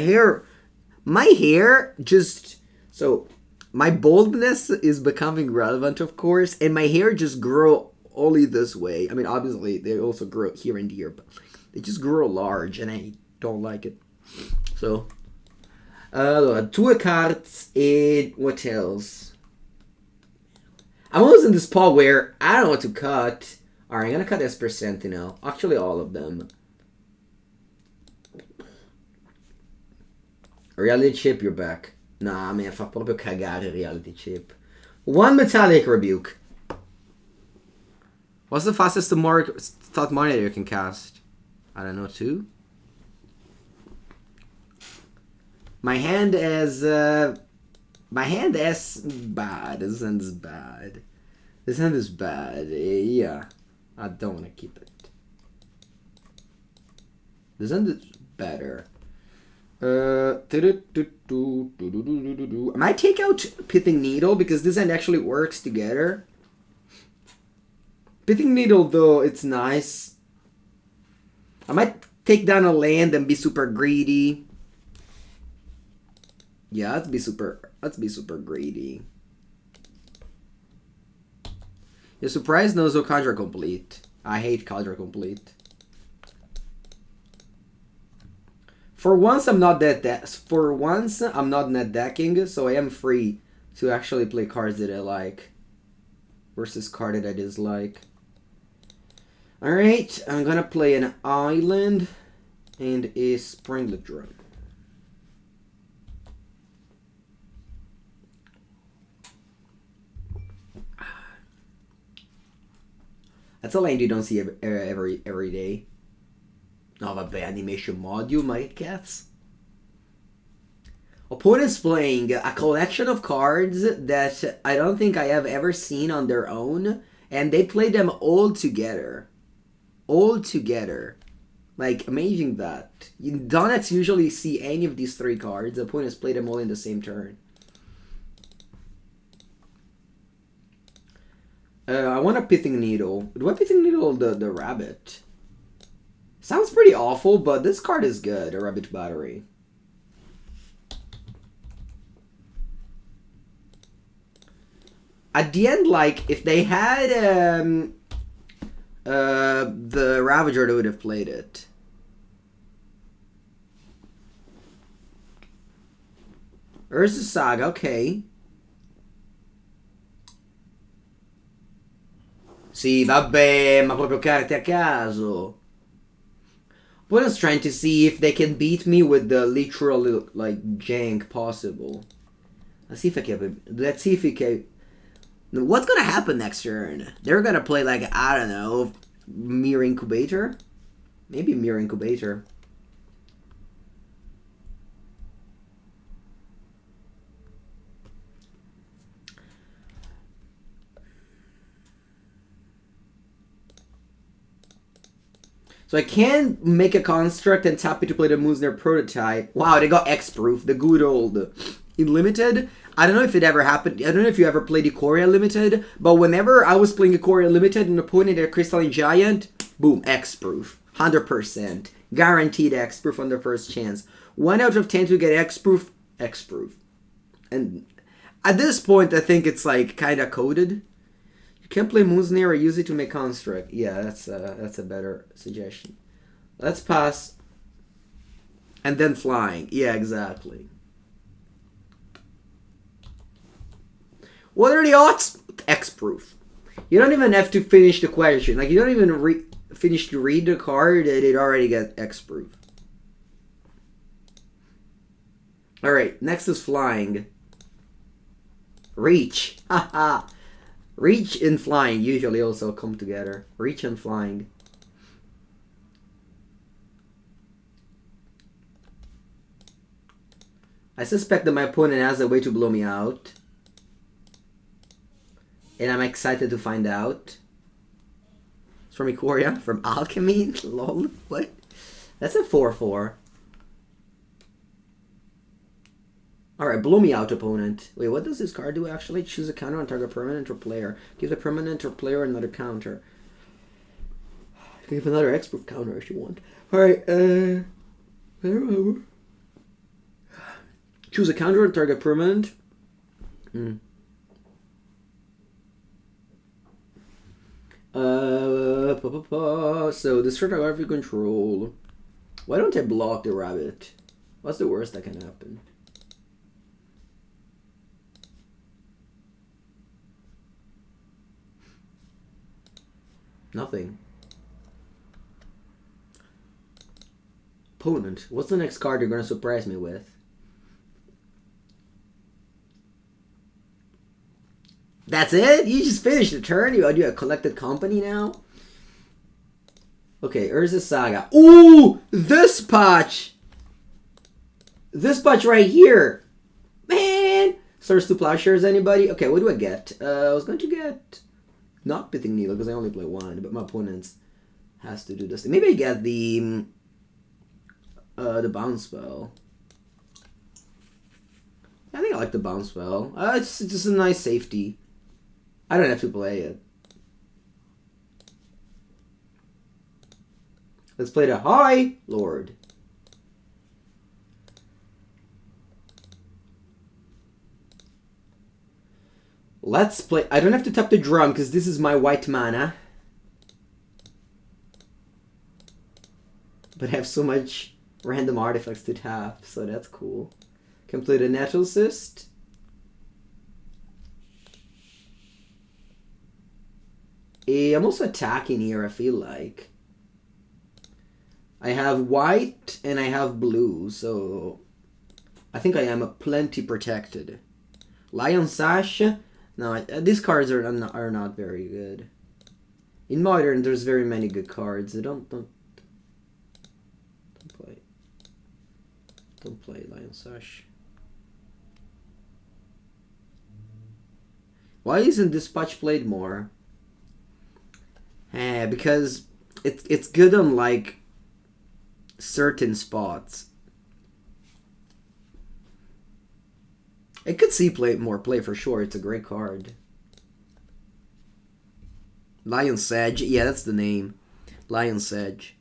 hair just... So, my baldness is becoming relevant, of course, and my hair just grew only this way. I mean, obviously, they also grow here and here, but they just grow large, and I don't like it. So, allora, 2 cards, and what else? I'm always in the spot where I don't know what to cut. Alright, I'm gonna cut Esper Sentinel. Actually, all of them. Reality Chip, you're back. Nah, man, fa proprio cagare Reality Chip. 1 Metallic Rebuke. What's the fastest thought monitor you can cast? I don't know, 2? My hand is bad. This hand is bad. This hand is bad. Yeah. I don't want to keep it. This hand is better. I might take out Pithing Needle because this hand actually works together. Pithing Needle, though, it's nice. I might take down a land and be super greedy. Yeah, let's be super greedy. You're surprised? No, so Conjure Complete. I hate Conjure Complete. For once, I'm not net decking, so I am free to actually play cards that I like versus cards that I dislike. Alright, I'm gonna play an Island and a Springleaf Drum. That's a land you don't see every day. Oh, vabbè, animation module, my cats. Opponent's playing a collection of cards that I don't think I have ever seen on their own, and they play them all together. All together. Like, amazing that. You don't usually see any of these 3 cards. The opponents play them all in the same turn. I want a Pithing Needle. Do I Pithing Needle the rabbit? Sounds pretty awful, but this card is good. A Rabbit Battery. At the end, like, if they had the Ravager, they would have played it. Urza Saga, okay. Sì, vabbè, ma proprio carte a caso. Opponent's trying to see if they can beat me with the literal, like, jank possible. Let's see if I can... Let's see if we can... What's gonna happen next turn? They're gonna play, like, I don't know, Mirror Incubator? Maybe Mirror Incubator. So I can make a construct and tap it to play the Moonsnare Prototype. Wow, they got X-Proof, the good old Unlimited. I don't know if it ever happened. I don't know if you ever played Ikoria Limited, but whenever I was playing Ikoria Limited and an opponent had a Crystalline Giant, boom, X-Proof. 100%. Guaranteed X-Proof on the first chance. 1 out of 10 to get X-Proof, X-Proof. And at this point, I think it's like kind of coded. You can play Moonsnare or use it to make construct. Yeah, that's a better suggestion. Let's pass. And then flying. Yeah, exactly. What are the odds? X-Proof. You don't even have to finish the question. Like, you don't even finish to read the card and it already gets X-proof. Alright, next is flying. Reach. Haha. Reach and flying usually also come together. Reach and flying. I suspect that my opponent has a way to blow me out. And I'm excited to find out. It's from Ikoria? From Alchemy? Lol. What? That's a 4/4. Alright, blow me out, opponent. Wait, what does this card do actually? Choose a counter on target permanent or player. Give the permanent or player another counter. Give another X-proof counter if you want. Alright, choose a counter on target permanent. So destroy target you control. Why don't I block the rabbit? What's the worst that can happen? Nothing. Opponent, what's the next card you're gonna surprise me with? That's it? You just finished the turn? You do a collected company now? Okay, Urza Saga. Ooh! This patch! This patch right here! Man! Source to Plowshares, anybody? Okay, what do I get? I was going to get... Not Pithing Needle, because I only play one, but my opponent has to do this. Maybe I get the bounce spell. I think I like the bounce spell. It's just a nice safety. I don't have to play it. Let's play the High Lord. Let's play... I don't have to tap the drum because this is my white mana. But I have so much random artifacts to tap, so that's cool. Can play the Nettlecyst. I'm also attacking here, I feel like. I have white and I have blue, so I think I am plenty protected. Lion Sash. No, these cards are not very good. In Modern, there's very many good cards. Don't play Lion Sash. Why isn't this patch played more? Because it's good on like certain spots. I could see more play for sure. It's a great card. Lion Sedge. Yeah, that's the name. Lion Sedge.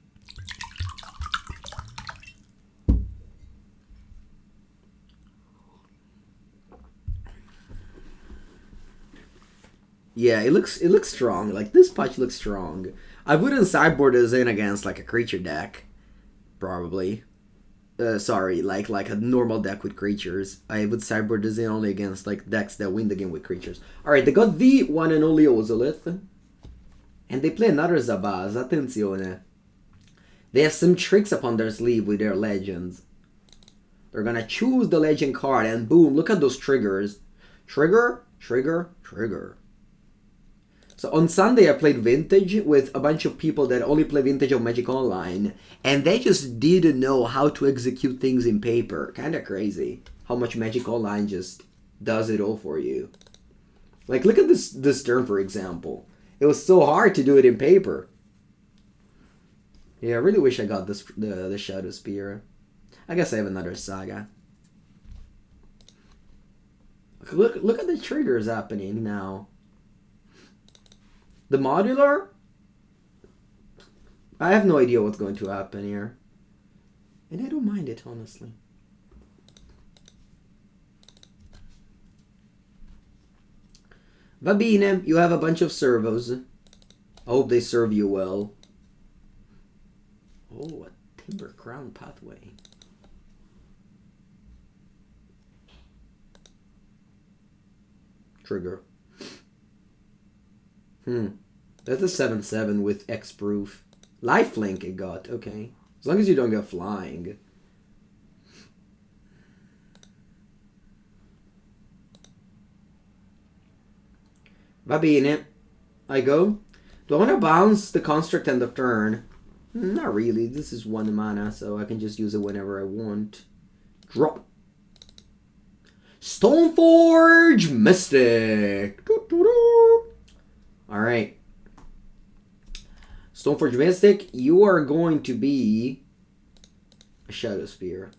Yeah, it looks strong. Like this patch looks strong. I wouldn't sideboard this in against like a creature deck, probably. Sorry, like a normal deck with creatures. I would sideboard this in only against like decks that win the game with creatures. Alright, they got the one and only Ozolith. And they play another Zabaz. Attenzione. They have some tricks up on their sleeve with their legends. They're gonna choose the legend card and boom, look at those triggers. Trigger, trigger, trigger. So on Sunday I played Vintage with a bunch of people that only play Vintage on Magic Online, and they just didn't know how to execute things in paper. Kinda crazy how much Magic Online just does it all for you. Like look at this turn for example. It was so hard to do it in paper. Yeah, I really wish I got the Shadowspear. I guess I have another Saga. Look at the triggers happening now. The modular? I have no idea what's going to happen here. And I don't mind it, honestly. Va bene, you have a bunch of servos. I hope they serve you well. Oh, a Timber Crown Pathway. Trigger. That's a 7/7 with X-proof. Lifelink it got, okay. As long as you don't get flying. Va bene. I go. Do I want to bounce the construct end of turn? Not really. This is 1 mana, so I can just use it whenever I want. Drop. Stoneforge Mystic. Alright. Stoneforge Mystic, you are going to be a Shadowspear.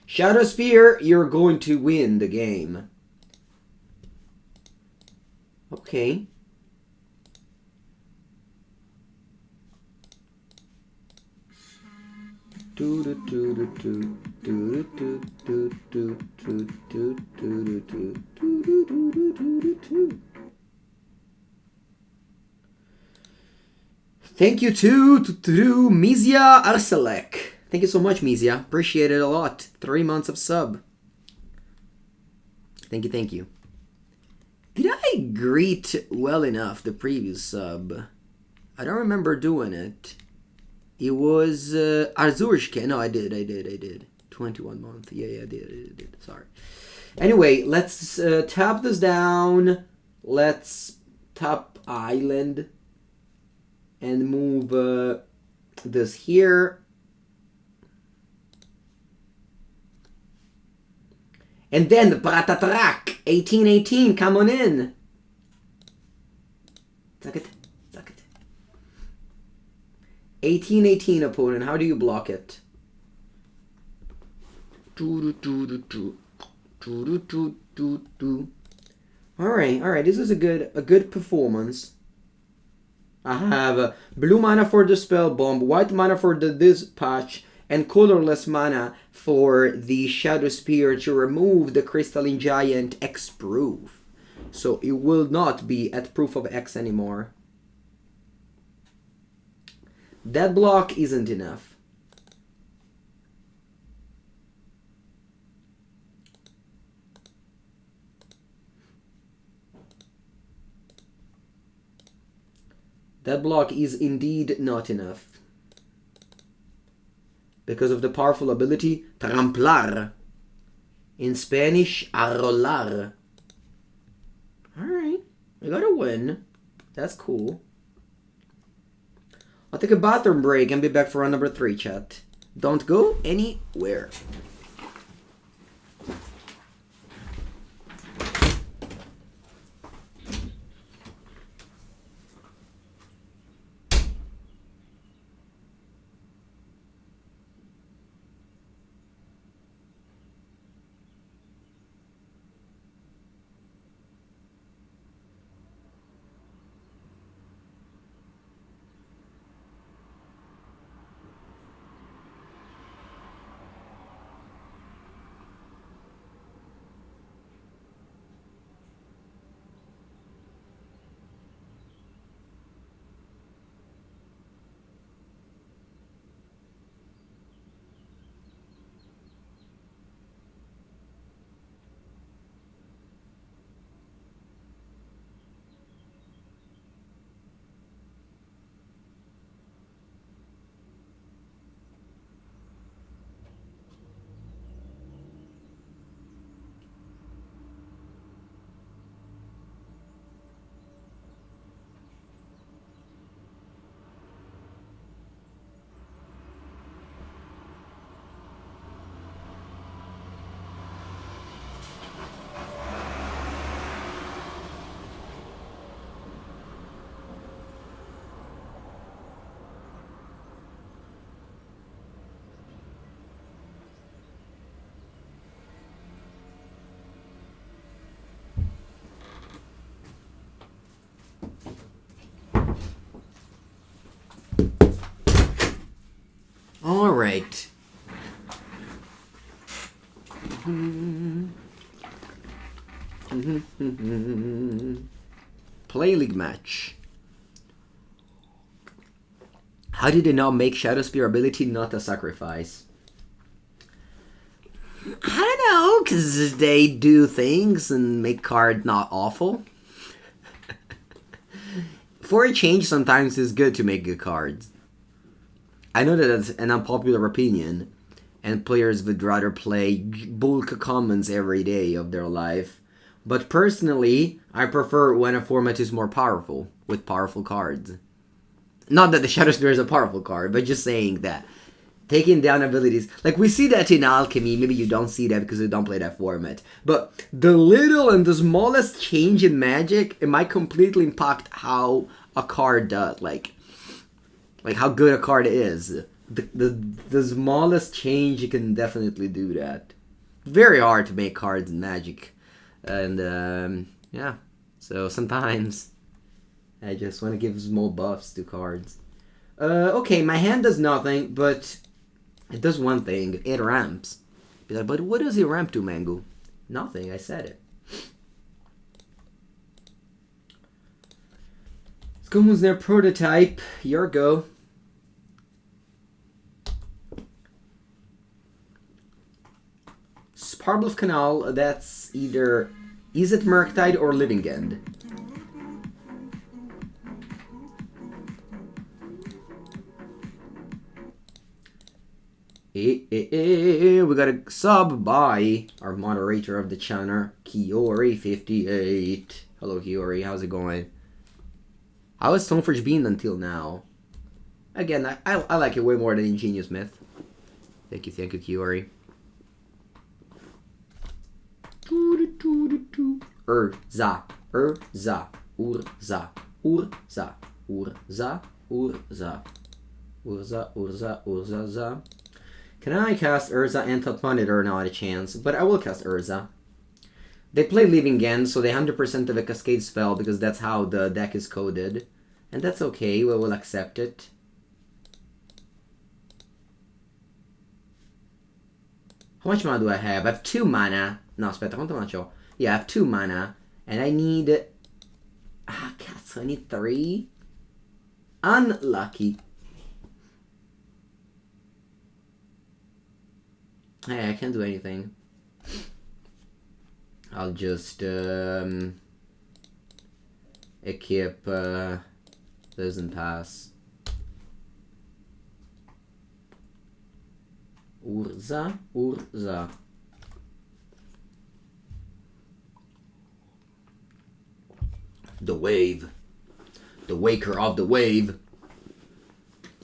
Shadowspear, you're going to win the game. Okay. Thank you to Mizia Arselek. Thank you so much, Mizia. Appreciate it a lot. 3 months of sub. Thank you, thank you. Did I greet well enough the previous sub? I don't remember doing it. It was Arzurshke. No, I did. 21 month. Yeah, I did. Sorry. Anyway, let's tap this down. Let's tap island. And move this here. And then Pratatrak, 1818, come on in. Suck it. 1818 opponent, how do you block it? Alright, this is a good performance. I have blue mana for the Spellbomb, white mana for the Dispatch, and colorless mana for the Shadowspear to remove the Crystalline Giant X-proof. So it will not be at proof of X anymore. That block isn't enough. That block is indeed not enough. Because of the powerful ability Tramplar. In Spanish, arrolar. Alright, we got a win. That's cool. I'll take a bathroom break and be back for round number 3, chat. Don't go anywhere. All right. Play League match. How did they not make Shadowspear ability not a sacrifice? I don't No, because they do things and make cards not awful. For a change, sometimes it's good to make good cards. I know that that's an unpopular opinion, and players would rather play bulk commons every day of their life. But personally, I prefer when a format is more powerful, with powerful cards. Not that the Shadowspear is a powerful card, but just saying that. Taking down abilities. Like, we see that in Alchemy. Maybe you don't see that because you don't play that format. But the little and the smallest change in Magic, it might completely impact how a card does. Like how good a card is. The smallest change, you can definitely do that. Very hard to make cards in Magic. And, yeah. So, sometimes I just want to give small buffs to cards. Okay, my hand does nothing, but it does one thing. It ramps. But what does it ramp to, Mango? Nothing, I said it. Let's go Moonsnare Prototype. Your go. Sparbluff Canal, that's either... Is it Murktide or Living End? We got a sub by our moderator of the channel, Kiori58. Hello, Kiori. How's it going? How has Stoneforge been until now? Again, I like it way more than Ingenious Myth. Thank you, Kiori. Urza, Urza, Urza, Urza, Urza, Urza, Urza, Urza, Urza. Can I cast Urza and Top Monitor? Not a chance, but I will cast Urza. They play Living End, so they 100% of a Cascade spell because that's how the deck is coded. And that's okay, we will accept it. How much mana do I have? I have 2 mana. No, aspetta, quanto mana c'ho? Yeah, I have 2 mana. And I need... Ah, cazzo, I need 3? Unlucky. Hey, I can't do anything. I'll just equip Doesn't Pass. Urza, Urza. The wave. The waker of the wave.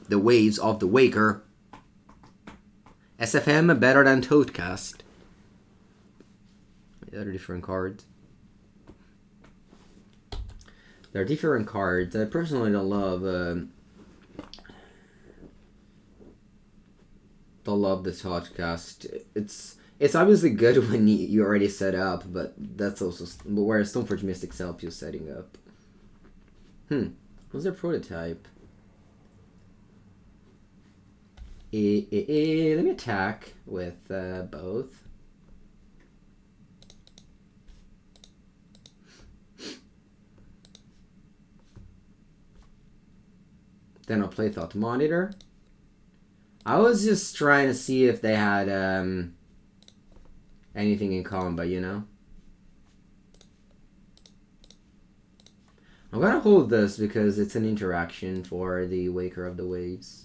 The waves of the waker. SFM better than Toadcast. They're different cards. They're different cards. I personally don't love the Toadcast. It's obviously good when you already set up, but that's also whereas Stoneforge Mystic helps you setting up. What's their prototype? Let me attack with both. Then I'll play Thought Monitor. I was just trying to see if they had anything in common, but you know. I'm gonna hold this because it's an interaction for the Waker of the Waves.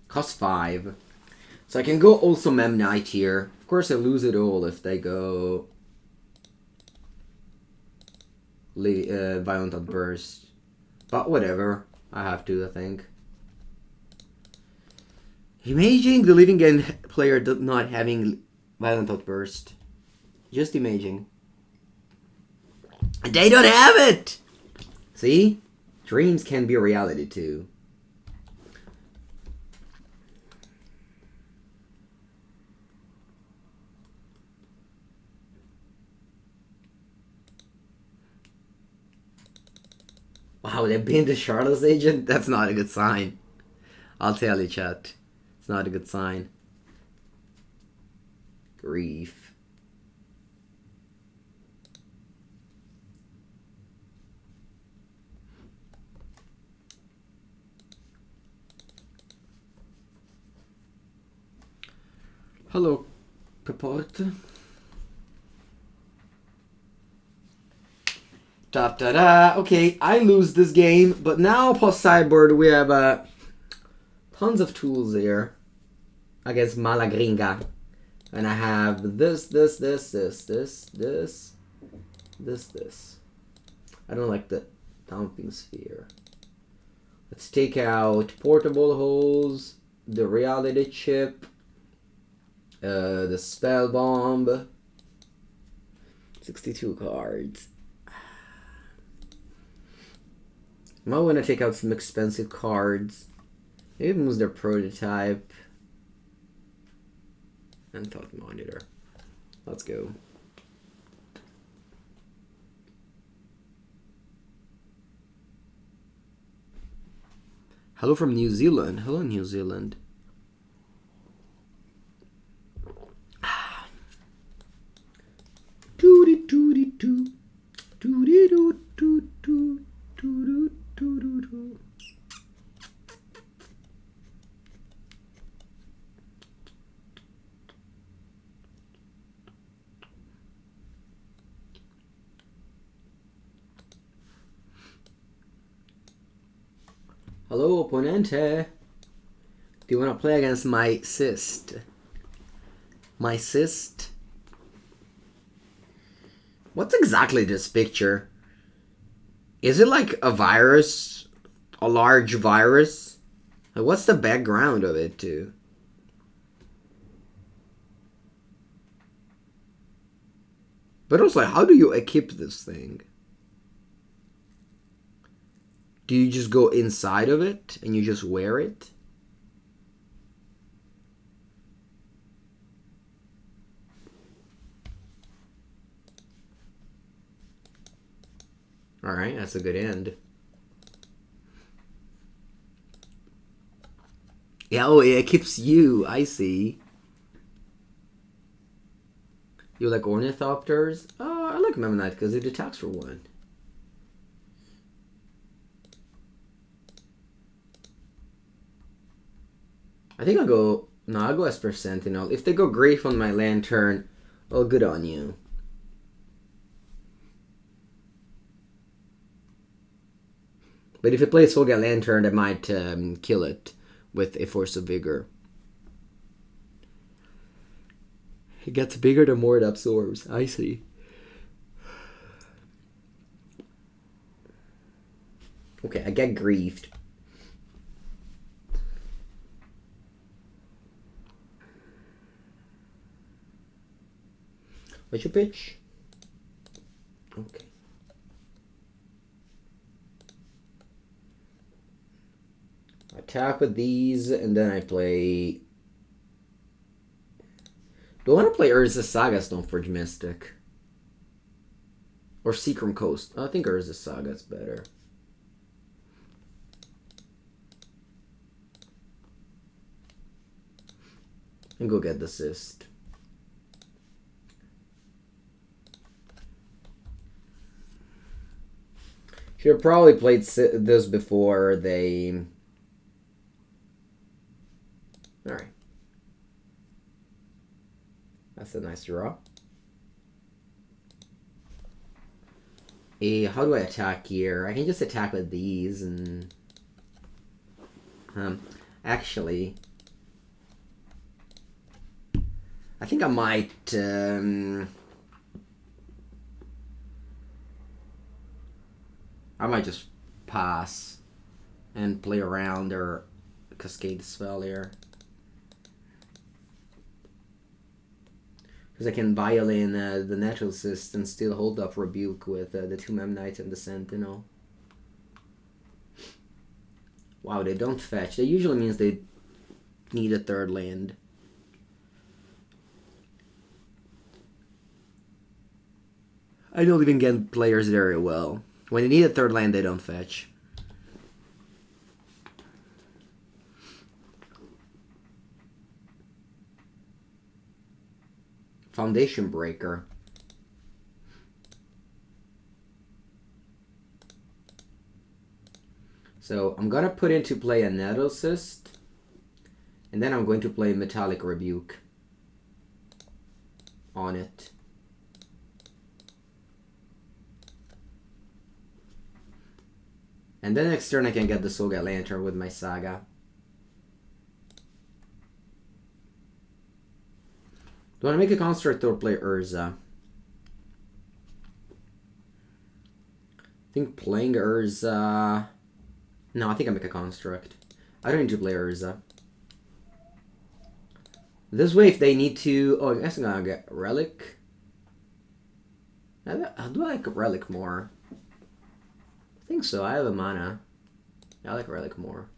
Cost 5. So I can go also Memnite here. Of course I lose it all if they go Violent Outburst. But whatever. I have to, I think. Imaging the Living End player not having Violent Outburst. Just imaging. They don't have it! See? Dreams can be a reality too. Wow, they've been the Charlotte's Agent? That's not a good sign. I'll tell you, chat. It's not a good sign. Grief. Hello, Purport. Da-da-da. Okay, I lose this game, but now plus sideboard we have tons of tools here against Malagringa. And I have this. I don't like the Dumping Sphere. Let's take out Portable Holes, the Reality Chip, the Spellbomb. 62 cards. I might want to take out some expensive cards. Maybe Moonsnare Prototype. And Thought Monitor. Let's go. Hello from New Zealand. Hello, New Zealand. Hello, Opponente. Do you want to play against my cyst? My cyst? What's exactly this picture? Is it like a virus? A large virus? Like, what's the background of it, too? But also, how do you equip this thing? Do you just go inside of it and you just wear it? Alright, that's a good end. Yeah, oh, it keeps you. I see. You like Ornithopters? Oh, I like Memnite because it attacks for 1. I think I'll go... No, I'll go Esper Sentinel. If they go Grief on my Lantern, well, good on you. But if it plays Soga Lantern, I might kill it with a Force of Vigor. It gets bigger the more it absorbs. I see. Okay, I get griefed. What's your pitch? Okay. I tap with these, and then I play... Do I want to play Urza Saga Stoneforge Mystic? Or Seachrome Coast? I think Urza Saga is better. And go get the cyst. Should have probably played this before they... Alright. That's a nice draw. How do I attack here? I can just attack with these and... actually... I think I might... I might just pass and play around or cascade spell here. Because I can violate the Nettlecyst and still hold up Rebuke with the 2 Memnite and the Sentinel. Wow, they don't fetch. That usually means they need a 3rd land. I don't even get players very well. When they need a 3rd land, they don't fetch. Foundation Breaker. So I'm gonna put into play a Nettlecyst, and then I'm going to play Metallic Rebuke. on it. And then next turn I can get the Soga Lantern with my Saga. Do I want to make a construct or play Urza? I think playing Urza... No, I think I make a construct. I don't need to play Urza. This way, if they need to... Oh, I guess I'm gonna get Relic. Do I like Relic more? I think so. I have a mana. I like Relic more.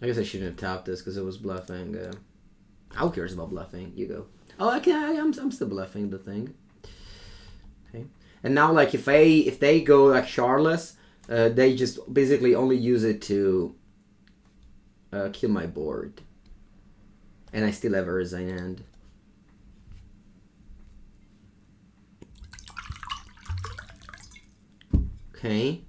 I guess I shouldn't have tapped this because it was bluffing. Who cares about bluffing? You go. Oh, okay. I'm still bluffing the thing. Okay. And now, like, if they go like Charless, they just basically only use it to kill my board. And I still have Urza in hand. Okay.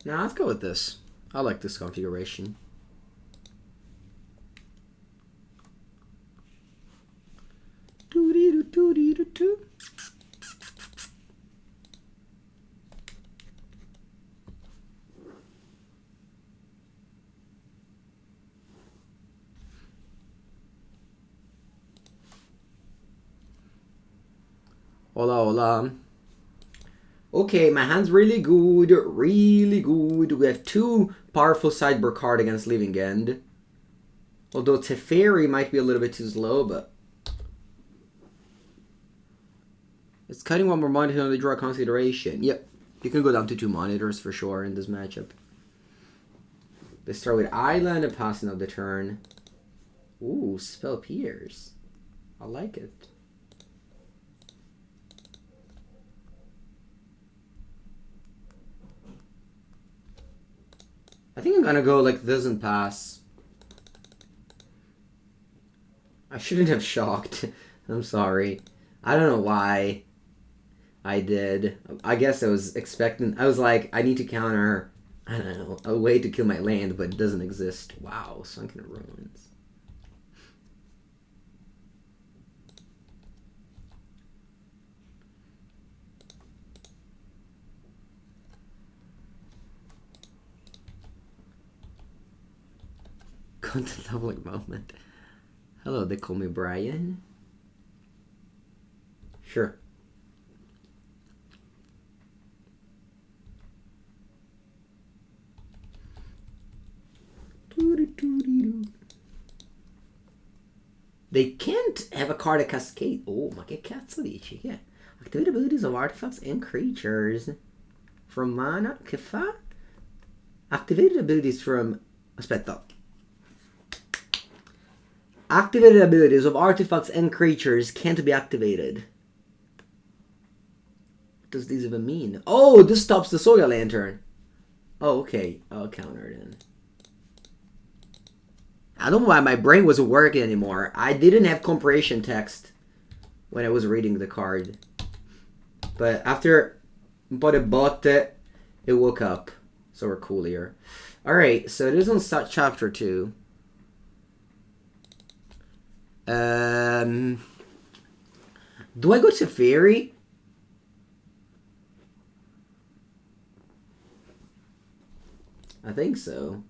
Now let's go with this. I like this configuration. Doo-dee-doo-doo-dee-doo-doo. Hola, hola. Okay, my hand's really good, really good. We have two powerful sideboard cards against Living End. Although Teferi might be a little bit too slow, but... It's cutting one more monitor on the draw consideration. Yep, you can go down to 2 monitors for sure in this matchup. They start with Island and passing up the turn. Ooh, Spell Pierce. I like it. I think I'm gonna go like this and pass. I shouldn't have shocked. I'm sorry. I don't know why I did. I guess I was expecting... I was like, I need to counter, I don't know, a way to kill my land, but it doesn't exist. Wow, Sunken Ruins. Content doubling moment. Hello, they call me Brian. Sure. They can't have a card that cascade. Oh, ma che cazzo dici? Yeah. Activate abilities of artifacts and creatures. From mana, che fa? Activated abilities from... Aspetta. Activated abilities of artifacts and creatures can't be activated. What does this even mean? Oh, this stops the Soga Lantern. Oh, okay. I'll counter it then. I don't know why my brain wasn't working anymore. I didn't have comprehension text when I was reading the card. But after bought it, it woke up. So we're cool here. Alright, so this is on chapter 2. Do I go to Teferi? I think so.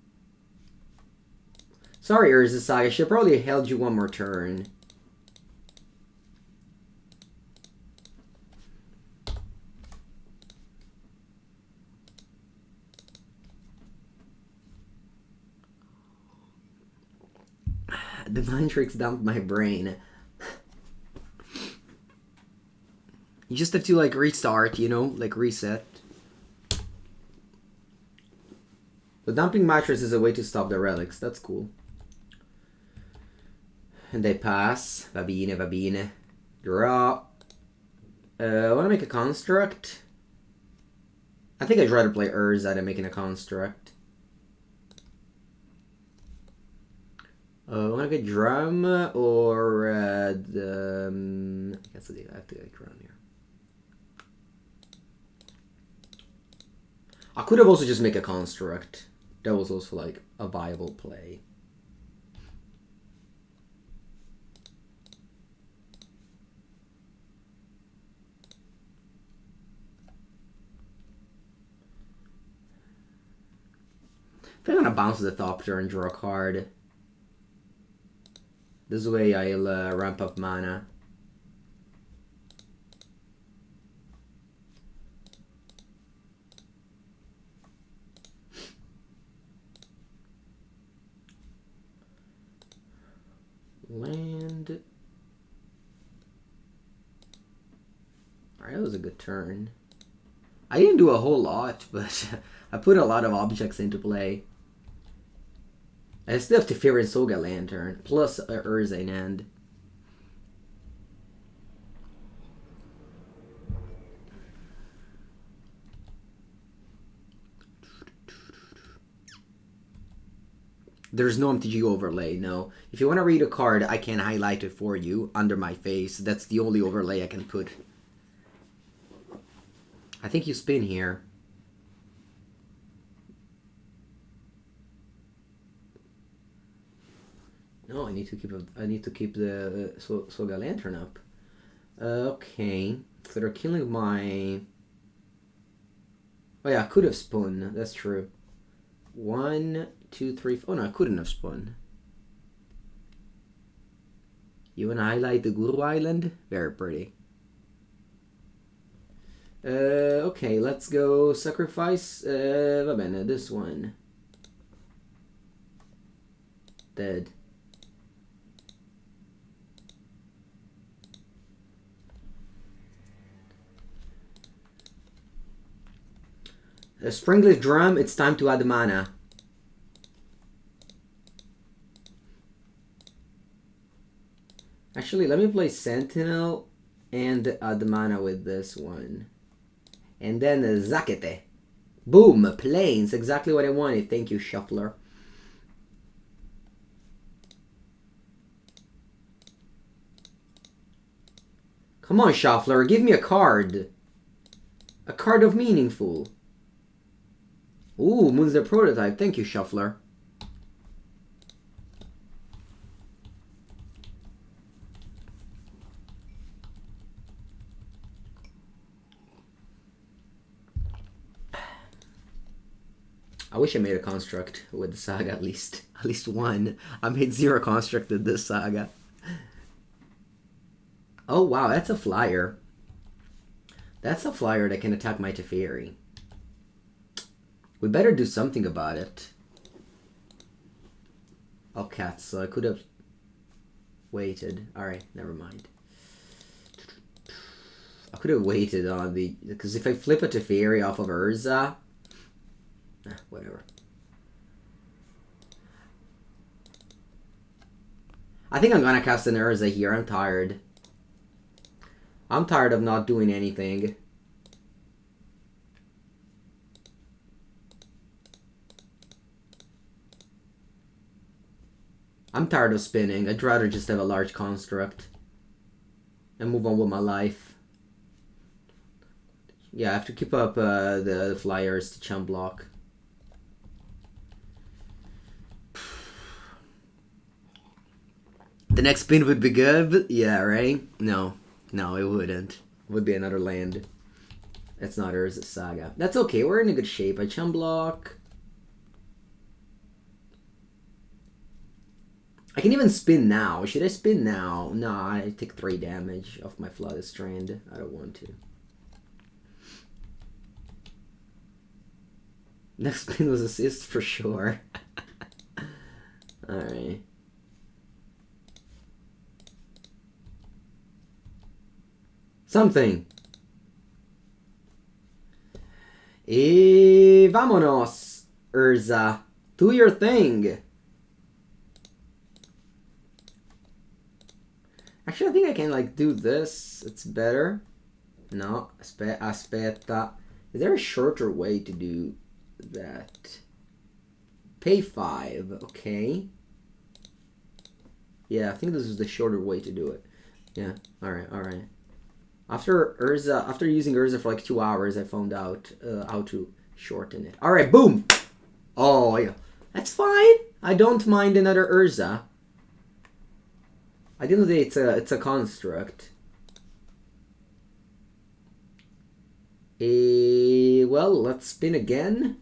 Sorry, Urza Saga. I should probably have held you one more turn. The mind tricks dumped my brain. You just have to, like, restart, you know? Like, reset. The dumping mattress is a way to stop the relics. That's cool. And they pass. Va bene, va bene. Draw. I want to make a construct. I think I'd rather play Urza than making a construct. I want to get drum or the... I guess I have to get drum here. I could have also just make a construct. That was also like a viable play. I think I'm gonna bounce the Ornithopter and draw a card. This way I'll ramp up mana. Land. Alright, that was a good turn. I didn't do a whole lot, but I put a lot of objects into play. I still have Teferi and Saga Lantern, plus Urza in hand. There's no MTG overlay, no. If you want to read a card, I can highlight it for you under my face. That's the only overlay I can put. I think you spin here. No, I need to keep the Saga Lantern up. Okay, so they're killing my... Oh yeah, I could have spun. That's true. 1, 2, 3. Oh no, I couldn't have spun. You wanna highlight the Guru Island? Very pretty. Okay, let's go sacrifice. Va bene, this one. Dead. Springleaf Drum, it's time to add mana. Actually, let me play Sentinel and add mana with this one. And then Zakete. Boom! Plains, exactly what I wanted. Thank you, Shuffler. Come on, Shuffler, give me a card. A card of meaningful. Ooh, Moonsnare Prototype. Thank you, Shuffler. I wish I made a construct with the Saga at least one. I made 0 construct with this Saga. Oh wow, that's a flyer. That's a flyer that can attack my Teferi. We better do something about it. Oh, cats, so I could have waited. Alright, never mind. I could have waited on the... Because if I flip a Teferi off of Urza... whatever. I think I'm gonna cast an Urza here. I'm tired. I'm tired of not doing anything. I'm tired of spinning. I'd rather just have a large construct and move on with my life. Yeah, I have to keep up the flyers to chump block. The next spin would be good, but yeah, right? No, it wouldn't. It would be another land. That's not Urza Saga. That's okay, we're in a good shape. I chump block. I can even spin now. Should I spin now? No, I take 3 damage off my Flooded Strand. I don't want to. Next spin was assist for sure. Alright. Something. Vámonos, Urza. Do your thing. Actually, I think I can like do this. It's better. No, aspetta. Is there a shorter way to do that? Pay 5, okay. Yeah, I think this is the shorter way to do it. Yeah, alright, alright. After using Urza for like 2 hours, I found out how to shorten it. Alright, boom! Oh, yeah. That's fine. I don't mind another Urza. At the end of the day, it's a construct. Well, let's spin again.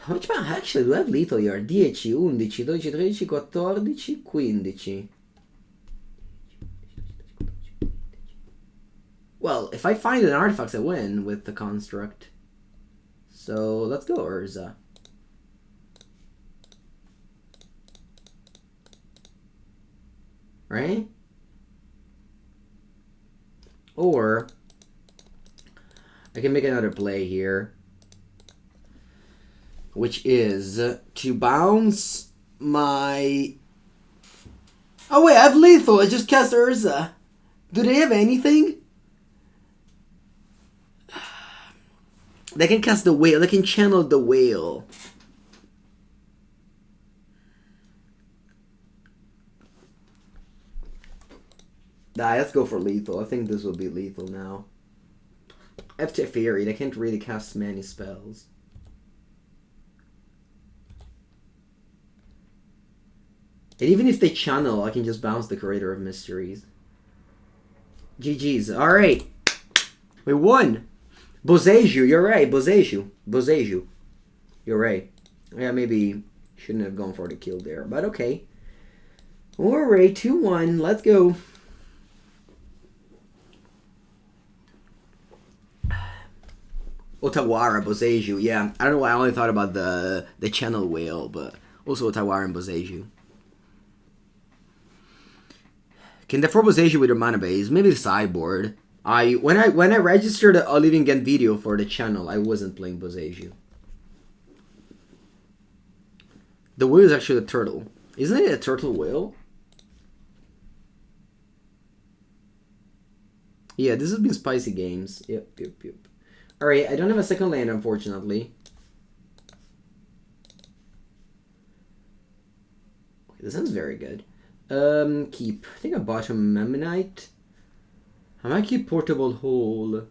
How much mana actually do I have lethal here? 10, 11, 12, 13, 14, 15. Well, if I find an artifact, I win with the construct. So let's go, Urza. Right? Or I can make another play here, which is to bounce my... Oh wait, I have lethal. I just cast Urza. Do they have anything? They can cast the whale. They can channel the whale. Nah, let's go for lethal. I think this will be lethal now. I have Teferi. They can't really cast many spells. And even if they channel, I can just bounce the Creator of Mysteries. GG's. Alright. We won. Boseju, you're right. Boseju. You're right. Yeah, maybe shouldn't have gone for the kill there. But okay. Alright, 2-1. Let's go. Otawara, Boseju. Yeah, I don't know why I only thought about the channel whale, but also Otawara and Boseju. Can therefore Boseju with your mana base, maybe the sideboard. When I registered a Living End video for the channel, I wasn't playing Boseju. The whale is actually a turtle. Isn't it a turtle whale? Yeah, this has been spicy games. Yep. Alright, I don't have a second land, unfortunately. Okay, this sounds very good. Keep. I think I bought a Memnite. I might keep Portable Hole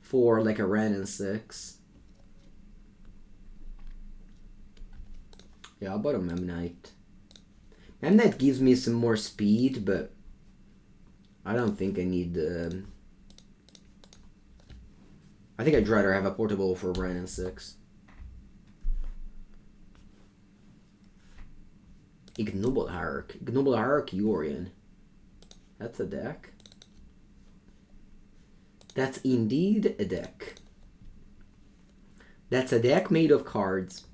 for like a red and 6. Yeah, I bought a Memnite. Memnite gives me some more speed, but I don't think I need... I think I'd rather have a Portable for red and 6. Ignoble Hierarchy Yorion. That's a deck. That's indeed a deck. That's a deck made of cards.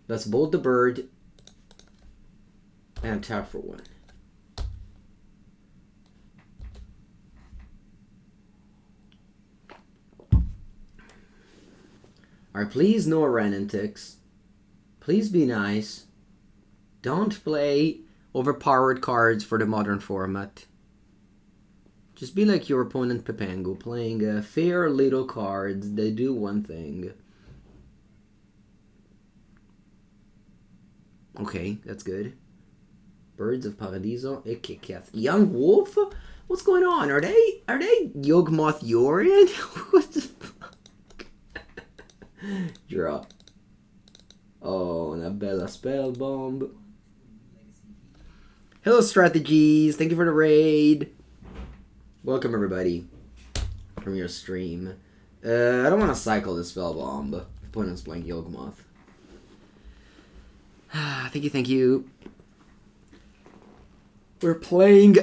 Let's bolt the bird and tap for 1. Alright, please no Renantics. Please be nice. Don't play overpowered cards for the modern format. Just be like your opponent Pepengu, playing fair little cards. They do one thing. Okay, that's good. Birds of Paradiso, Ikikas. Young Wolf? What's going on? Are they Yawgmoth Yorion? What the fuck? Draw. Oh, and a Bella Spellbomb. Hello, Strategies. Thank you for the raid. Welcome, everybody, from your stream. I don't want to cycle this Spellbomb, but opponent's playing Yawgmoth. Thank you. We're playing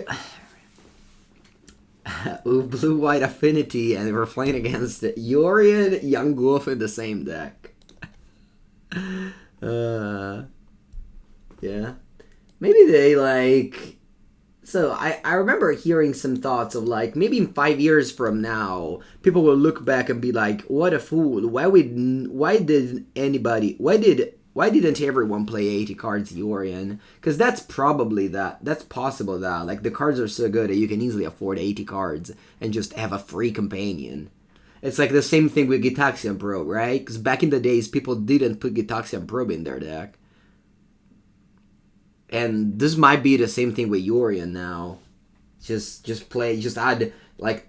Blue-White Affinity, and we're playing against Yorion, Young Wolf in the same deck. Yeah. Maybe they, like... So, I remember hearing some thoughts of, like, maybe in 5 years from now, people will look back and be like, what a fool. Why didn't everyone play 80 cards Yorion? Because that's probably that's possible like, the cards are so good that you can easily afford 80 cards and just have a free companion. It's like the same thing with Gitaxian Probe, right? Because back in the days, people didn't put Gitaxian Probe in their deck. And this might be the same thing with Yorion now. Just add like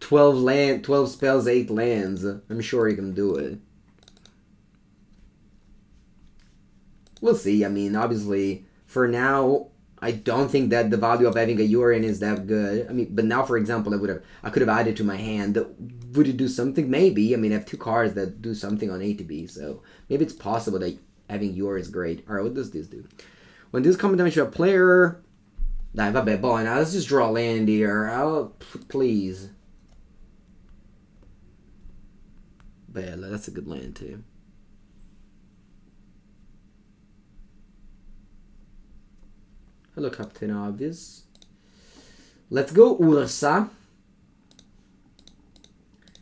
12 spells, 8 lands. I'm sure you can do it. We'll see. I mean, obviously, for now, I don't think that the value of having a Yorion is that good. I mean, but now, for example, I could have added to my hand. Would it do something? Maybe. I mean, I have 2 cards that do something on ATB, so maybe it's possible that having Yorion is great. Alright, what does this do? When this comes damage to a player... Dai, vabbè, boy, now let's just draw land here. Please. Bella, that's a good land, too. Hello, Captain Obvious. Let's go, Urza.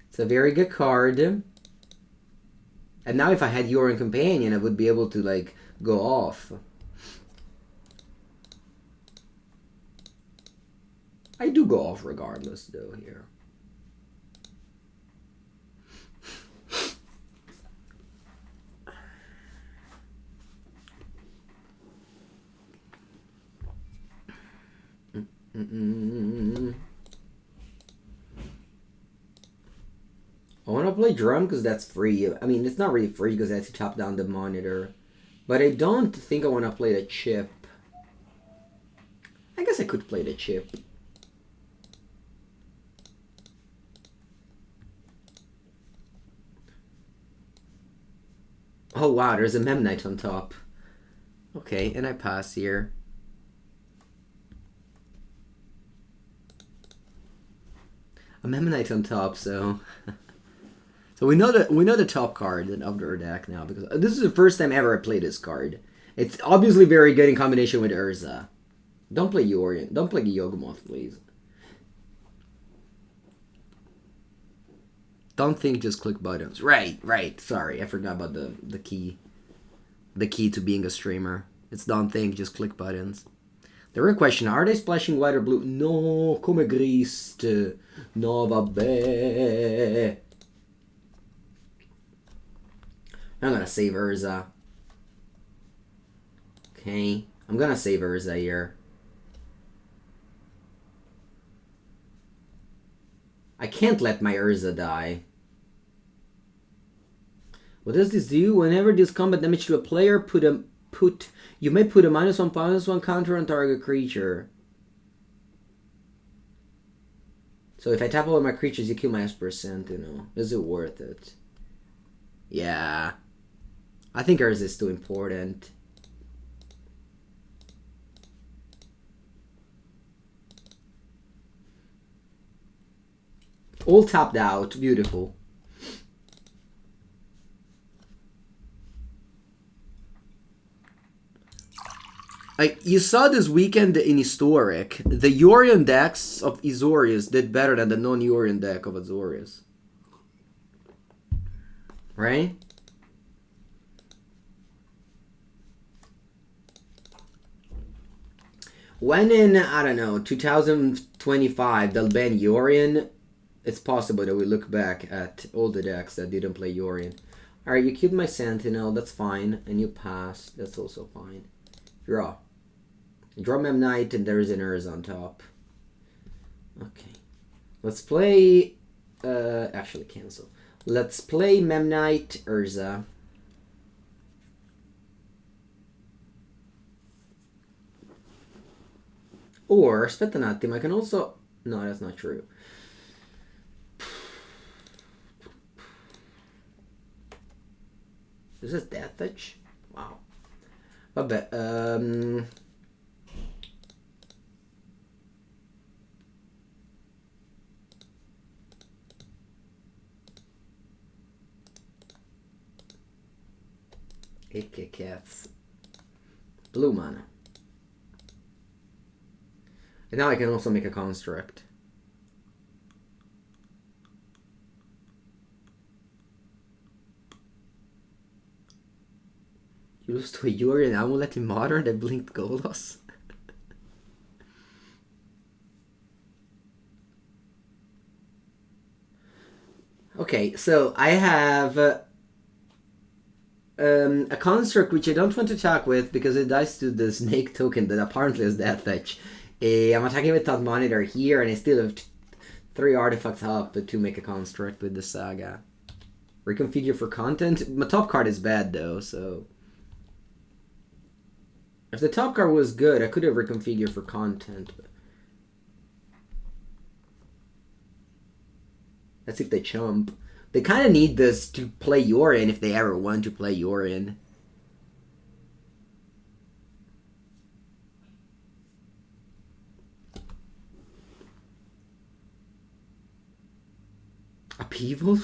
It's a very good card. And now if I had Yorion Companion, I would be able to, like, go off. I do go off regardless, though, here. I want to play Drum because that's free. I mean, it's not really free because I have to chop down the monitor. But I don't think I want to play the chip. I guess I could play the chip. Oh wow, there's a Memnite on top. Okay, and I pass here. A Memnite on top, so so we know the top card of our deck now because this is the first time ever I played this card. It's obviously very good in combination with Urza. Don't play Yorion. Don't play Yawgmoth, please. Don't think, just click buttons. Right. Sorry, I forgot about the key. The key to being a streamer. It's don't think, just click buttons. The real question, are they splashing white or blue? No, come grist. No, vabbè. I'm gonna save Urza. Okay, I'm gonna save Urza here. I can't let my Urza die. What does this do? Whenever this combat damage to a player, you may put a -1/-1 counter on target creature. So if I tap all of my creatures, you kill my Esper Sentinel. Is it worth it? Yeah. I think Urza is too important. All tapped out. Beautiful. You saw this weekend in Historic, the Yorion decks of Azorius did better than the non-Yorion deck of Azorius. Right? When in, I don't know, 2025 they'll ban Yorion, it's possible that we look back at all the decks that didn't play Yorion. Alright, you killed my Sentinel, that's fine. And you pass, that's also fine. Draw. Draw Memnite and there's an Urza on top. Okay. Let's play... actually cancel. Let's play Memnite, Urza. Or, aspetta un attimo, I can also... No, that's not true. Is this Death Touch? Wow. Vabbè, E che cazzo. Blue mana. And now I can also make a construct. You lose to a Yorion Amulet in Modern that blinked Golos? Okay, so I have a construct which I don't want to attack with because it dies to the snake token that apparently is death fetch. I'm attacking with Thought Monitor here, and I still have 3 artifacts up to make a construct with the Saga. Reconfigure for content. My top card is bad though, so if the top card was good, I could have reconfigured for content. Let's see if they chump. They kind of need this to play Yorin if they ever want to play Yorin. Upheaval?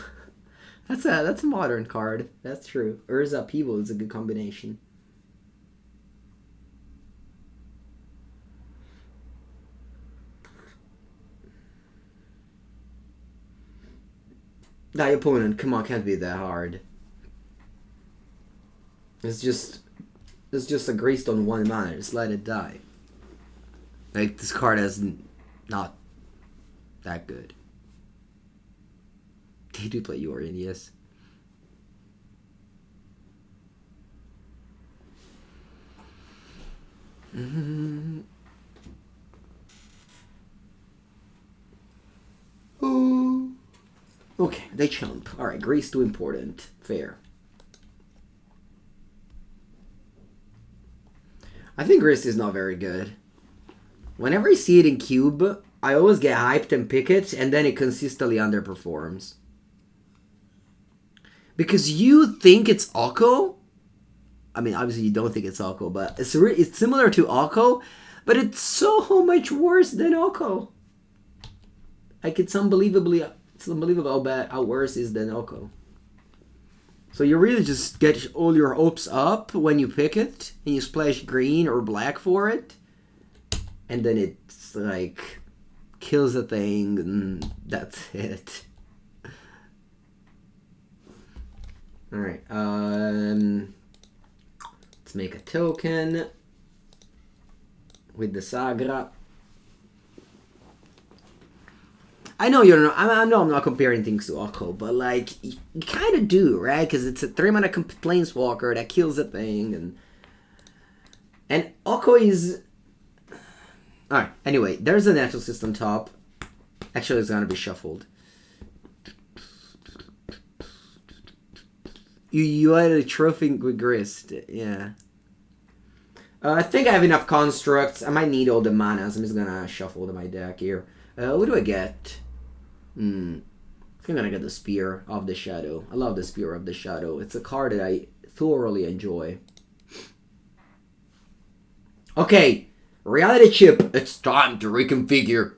That's a modern card. That's true. Urza Upheaval is a good combination. Die opponent, come on, can't be that hard. It's just a Greystone 1 mana, just let it die. Like, this card is not that good. They do play Yorin, yes. Oh. Okay, they chump. Alright, Grease too important. Fair. I think Grease is not very good. Whenever I see it in Cube, I always get hyped and pick it, and then it consistently underperforms. Because you think it's Oko. I mean, obviously you don't think it's Oko, but it's similar to Oko, but it's so much worse than Oko. Like, it's unbelievable how worse is than Oko. So you really just get all your hopes up when you pick it, and you splash green or black for it, and then it's like kills the thing, and that's it. Alright, let's make a token with the Saga. I know you don't know. I know I'm not comparing things to Oko, but like you kind of do, right? Because it's a 3-mana planeswalker that kills a thing, and Oko is. All right. Anyway, there's a Nettlecyst on top. Actually, it's gonna be shuffled. You had a trophy with Grist, yeah. I think I have enough constructs. I might need all the mana, so I'm just gonna shuffle to my deck here. What do I get? I think I'm gonna get the Spear of the Shadow. I love the Spear of the Shadow. It's a card that I thoroughly enjoy. Okay, Reality Chip. It's time to reconfigure.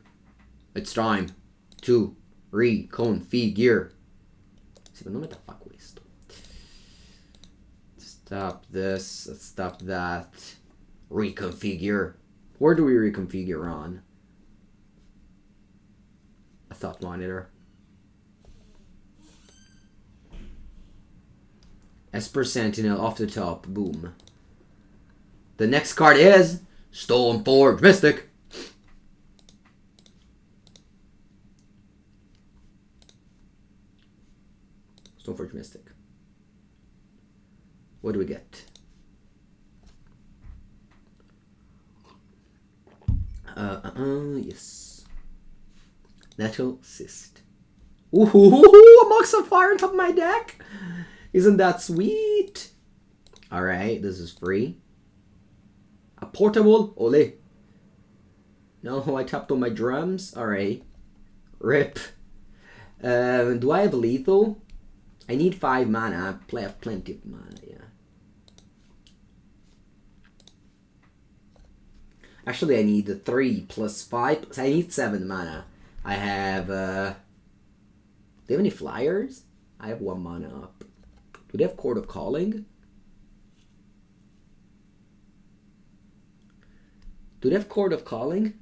It's time to reconfigure. Stop this. Stop that. Reconfigure. Where do we reconfigure on? A Thought Monitor. Esper Sentinel off the top. Boom. The next card is Stoneforge Mystic. Stoneforge Mystic. What do we get? Yes. Nettlecyst. Ooh, a Box of Fire on top of my deck. Isn't that sweet? Alright, this is free. A portable? Ole. No, I tapped on my drums. Alright. Rip. Do I have lethal? I need 5 mana. I have plenty of mana, yeah. Actually, I need 3 plus 5. So I need 7 mana. I have, do they have any flyers? I have 1 mana up. Do they have Court of Calling? Do they have Court of Calling?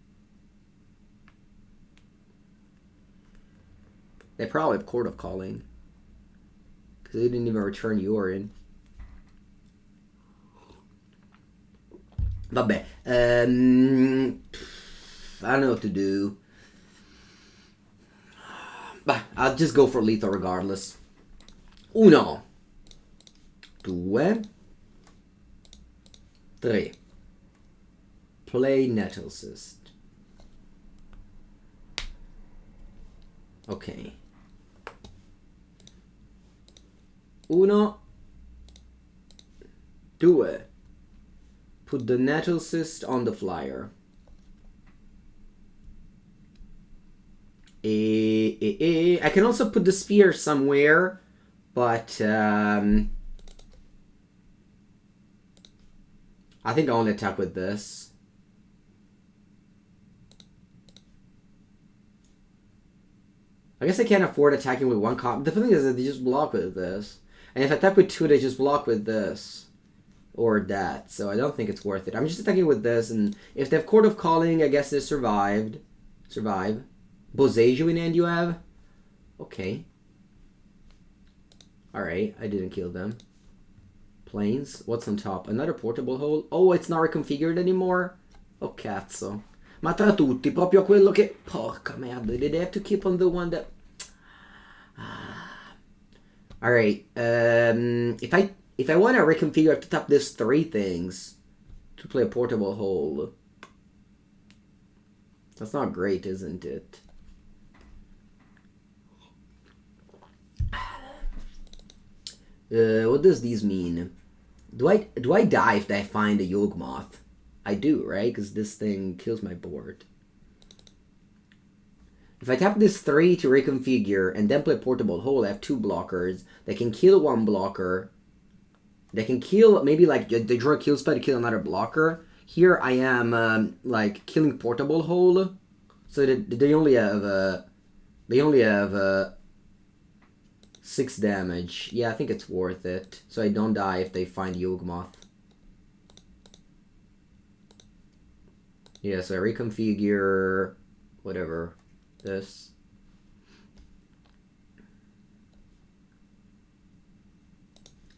They probably have Court of Calling. Because they didn't even return Yorin. Vabbè. I don't know what to do. Bah, I'll just go for lethal regardless. Uno. 2. 3. Play Nettlecyst. Okay. 1. 2. Put the Nettlecyst on the flyer. I can also put the spear somewhere, but I think I only attack with this. I guess I can't afford attacking with one copy. The thing is that they just block with this. And if I attack with 2, they just block with this. Or that. So I don't think it's worth it. I'm just attacking with this, and if they have Court of Calling, I guess they survive. Boseiju in hand you have? Okay. Alright, I didn't kill them. Plains. What's on top? Another portable hole? Oh, it's not reconfigured anymore? Oh, cazzo. Ma tra tutti, proprio quello che... Porca merda, did they have to keep on the one that... Alright, if I want to reconfigure, I have to tap this 3 things to play a portable hole. That's not great, isn't it? What does these mean? Do I die if I find a Yawgmoth? I do, right? Because this thing kills my board. If I tap this 3 to reconfigure and then play Portable Hole, I have 2 blockers. They can kill 1 blocker. They can kill, maybe like, they draw a kill spell to kill another blocker. Here I am, like, killing Portable Hole. So they only have, 6 damage. Yeah, I think it's worth it. So I don't die if they find Yawgmoth. Yeah, so I reconfigure whatever. This.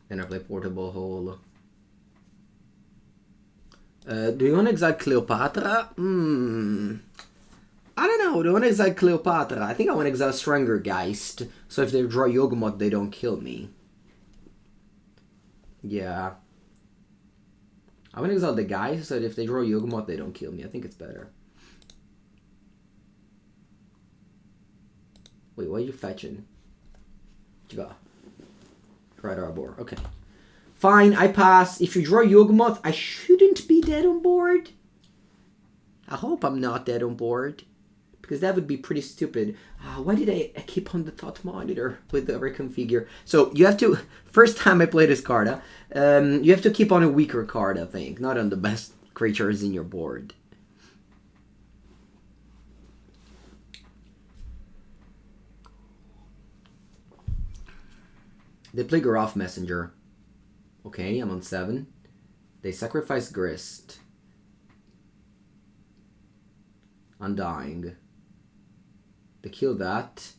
Then I play Portable Hole. Do you want to exile Cleopatra? I don't know. Do you want to exile Cleopatra? I think I want to exile Strangergeist. So if they draw Yawgmoth, they don't kill me. Yeah. I want to exile the Geist so that if they draw Yawgmoth, they don't kill me. I think it's better. Wait, what are you fetching? What you got? Right Arbor. Okay. Fine, I pass. If you draw Yawgmoth, I shouldn't be dead on board. I hope I'm not dead on board. Because that would be pretty stupid. Why did I keep on the Thought Monitor with the reconfigure? So you have to... First time I play this card, you have to keep on a weaker card, I think. Not on the best creatures in your board. They play Garroth Messenger. Okay, I'm on 7. They sacrifice Grist. Undying. They kill that.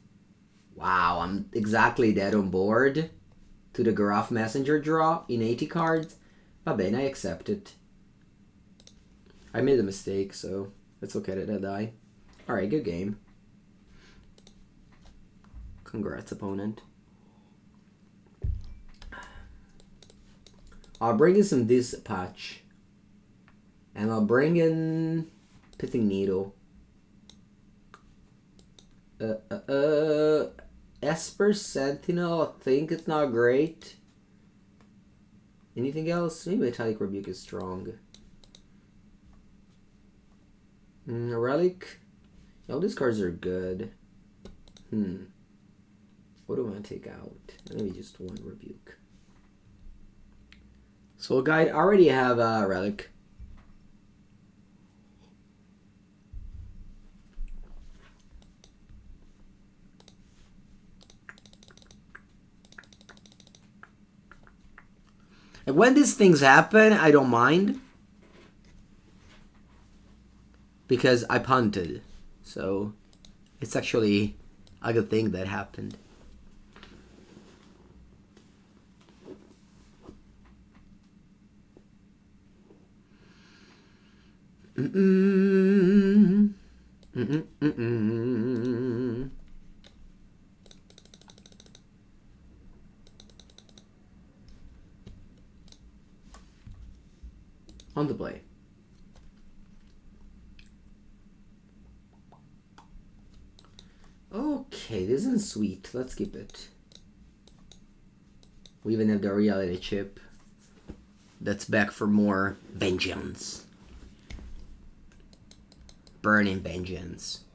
Wow, I'm exactly dead on board to the Garroth Messenger draw in 80 cards. Va bene, I accept it. I made a mistake, so it's okay that I die. Alright, good game. Congrats, opponent. I'll bring in some Dispatch. And I'll bring in Pithing Needle. Esper Sentinel, I think it's not great. Anything else? Maybe Metallic Rebuke is strong. Relic. All these cards are good. What do I want to take out? Maybe just 1 Rebuke. Soul Guide, I already have a Relic. And when these things happen, I don't mind. Because I punted. So, it's actually a good thing that happened. On the play. Okay, this isn't sweet. Let's skip it. We even have the reality chip. That's back for more vengeance. Burning vengeance.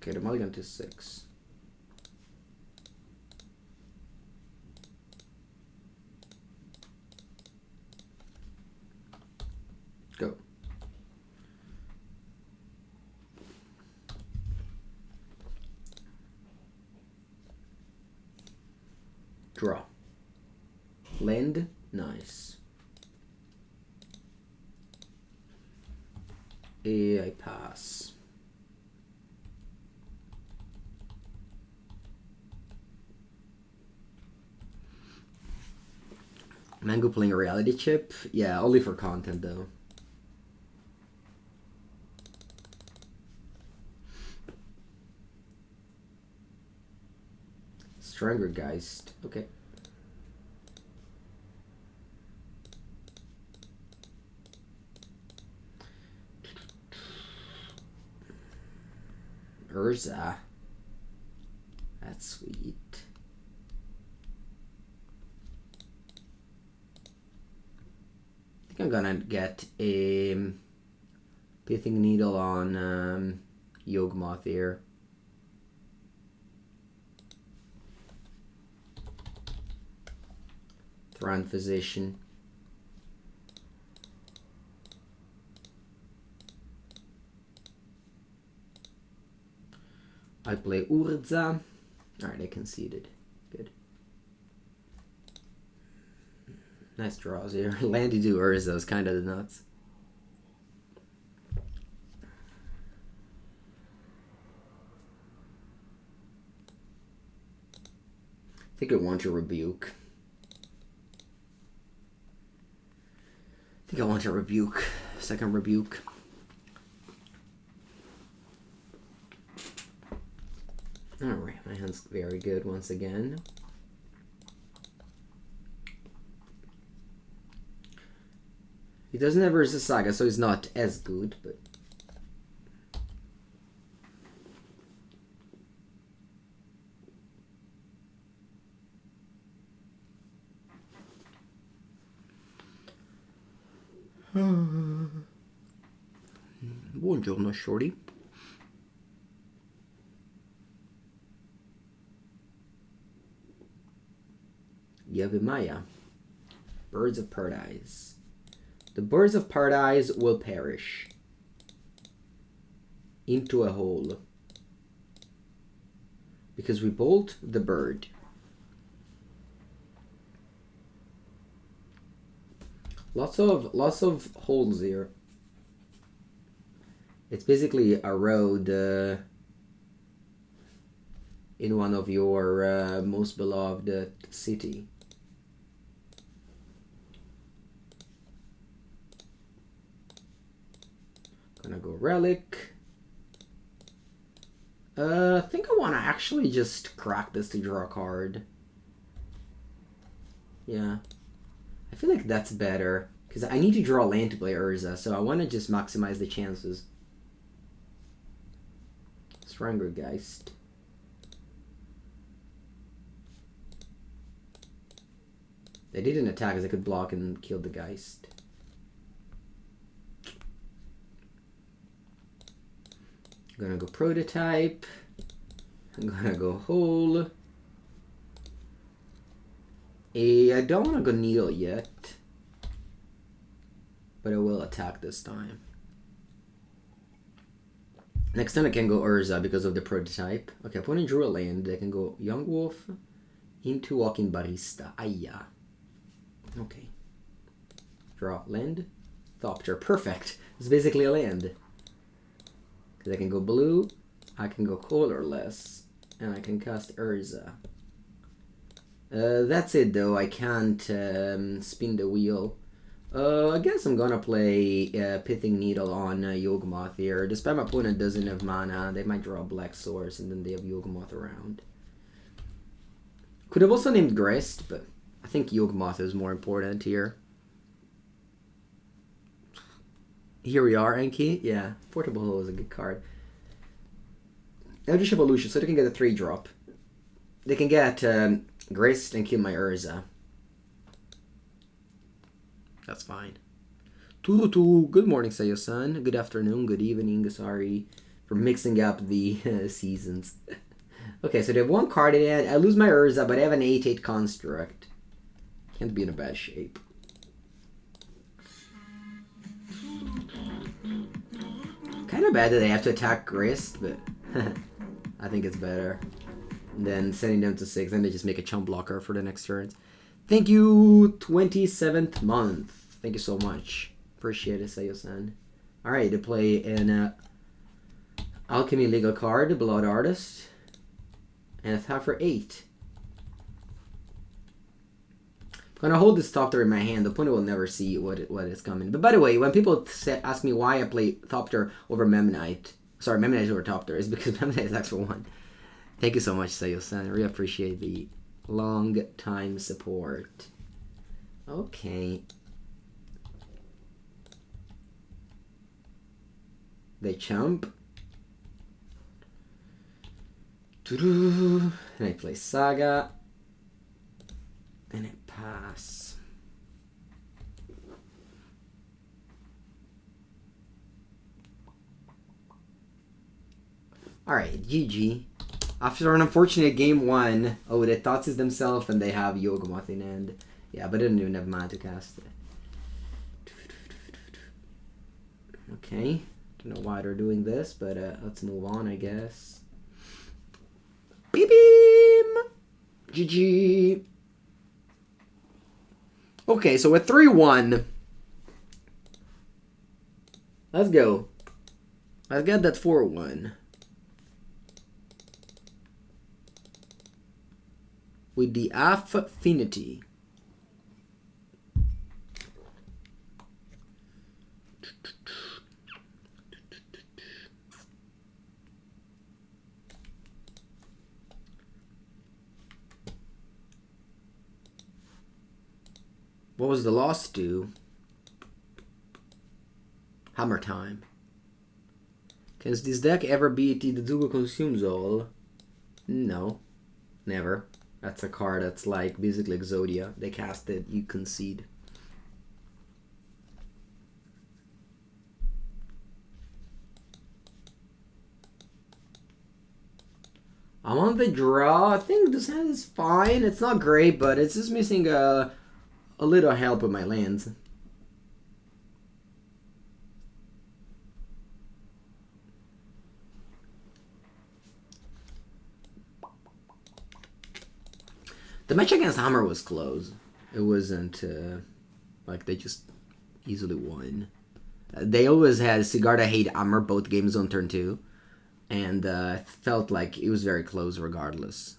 Okay, the mulligan to 6. Go. Draw. Land. Nice. I pass. Mango playing a reality chip? Yeah, only for content though. Strangergeist. Okay. Urza. That's sweet. I think I'm gonna get a Pithing Needle on Yawgmoth here. Thran Physician. I play Urza. Alright, I conceded. Good. Nice draws here. Landy to Urza is kind of the nuts. I think I want to rebuke. I think I want to rebuke. Second rebuke. Alright, my hand's very good once again. He doesn't have Urza Saga, so he's not as good, but... Buongiorno, shorty. Yavimaya. Birds of Paradise. The birds of paradise will perish into a hole because we bolt the bird. Lots of holes here. It's basically a road in one of your most beloved city. Gonna go Relic. I think I want to actually just crack this to draw a card. Yeah. I feel like that's better. Because I need to draw a land to play Urza, so I want to just maximize the chances. Strangergeist. They didn't attack as I could block and kill the Geist. I'm gonna go Prototype. I'm gonna go Hole. I don't want to go Needle yet. But I will attack this time. Next time I can go Urza because of the Prototype. Okay, opponent drew a land. I can go Young Wolf into Walking Barista. Ayya. Okay. Draw land. Thopter. Perfect. It's basically a land. Because I can go blue, I can go colorless, and I can cast Urza. That's it though. I can't spin the wheel. I guess I'm gonna play Pithing Needle on Yawgmoth here. Despite my opponent doesn't have mana, they might draw a black source and then they have Yawgmoth around. Could have also named Grist, but I think Yawgmoth is more important here. Here we are, Enki. Yeah, Portable Hole is a good card. Eldritch Evolution, so they can get a 3-drop. They can get Grist and kill my Urza. That's fine. Tutu, good morning, Sayo-san. Good afternoon, good evening. Sorry for mixing up the seasons. Okay, so they have 1 card in it. I lose my Urza, but I have an 8/8 Construct. Can't be in a bad shape. Kind of bad that they have to attack Grist, but I think it's better than sending them to 6, and they just make a chump blocker for the next turns. Thank you, 27th month. Thank you so much. Appreciate it, Sayo-san. Alright, they play an Alchemy Legal card, Blood Artist, and a tap for 8. I'm gonna hold this Thopter in my hand. The opponent will never see what is coming. But by the way, when people ask me why I play Thopter over Memnite, sorry, Memnite over Thopter, is because Memnite is extra 1. Thank you so much, Sayo-san. I really appreciate the long time support. Okay. They chump. And I play Saga. And I pass. Alright, GG. After an unfortunate game 1, oh, they Thoughtseize themselves and they have Yawgmoth in end. Yeah, but I didn't even have mana to cast it. Okay. Don't know why they're doing this, but let's move on, I guess. Beep beam! GG. Okay, so with 3-1. Let's go. Let's get that 4-1. With the Affinity. What was the loss to? Hammer time. Can this deck ever beat the Dugo Consumes All? No. Never. That's a card that's like basically Exodia. They cast it, you concede. I'm on the draw. I think this hand is fine. It's not great, but it's just missing a little help with my lands. The match against Hammer was close. It wasn't like they just easily won. They always had Sigarda hate Hammer both games on turn 2. And felt like it was very close regardless.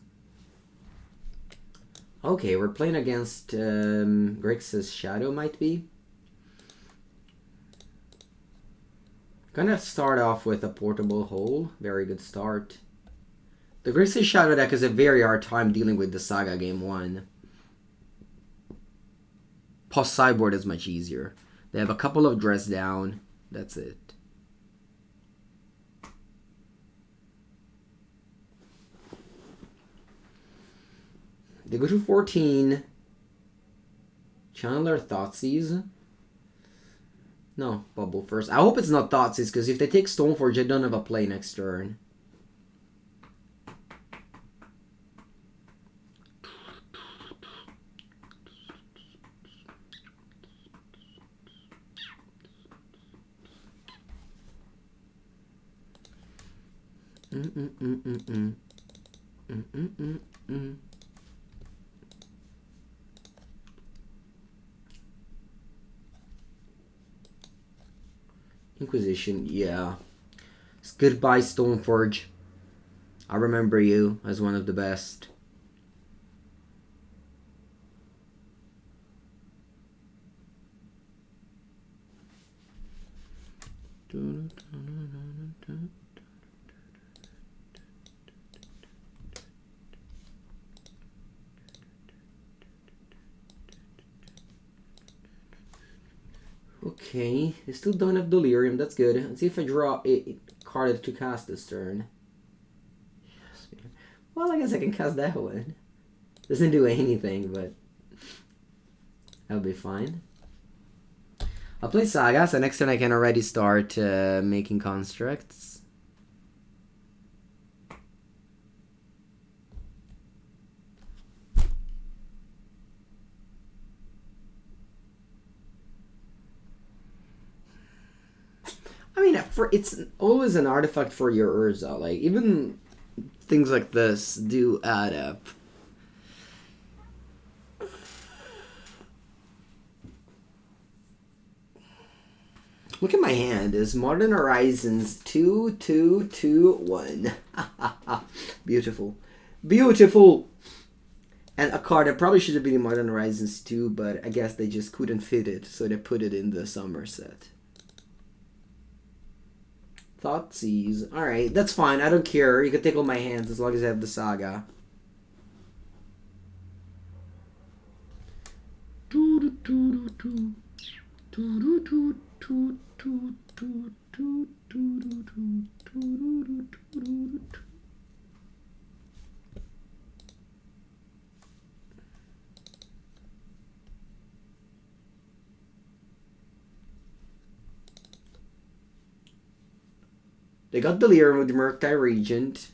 Okay, we're playing against Grixis Shadow, might be. Gonna start off with a Portable Hole. Very good start. The Grixis Shadow deck has a very hard time dealing with the Saga game 1. Plus Sideboard is much easier. They have a couple of Dress Down. That's it. They go to 14. Channeler Thoughtseize. No, Bubble first. I hope it's not Thoughtseize, because if they take Stoneforge, I don't have a play next turn. Inquisition, yeah. Goodbye, Stoneforge. I remember you as one of the best. Okay, I still don't have Delirium, that's good. Let's see if I draw a card to cast this turn. Well, I guess I can cast that one. Doesn't do anything, but that'll be fine. I'll play Saga, so next turn I can already start making constructs. I mean, it's always an artifact for your Urza. Like, even things like this do add up. Look at my hand. It's Modern Horizons 2, 2, 2, 1. Beautiful. Beautiful! And a card that probably should have been in Modern Horizons 2, but I guess they just couldn't fit it, so they put it in the summer set. Thoughtseize. Alright, that's fine. I don't care. You can take all my hands as long as I have the Saga. They got Delirium with the Murktide Regent.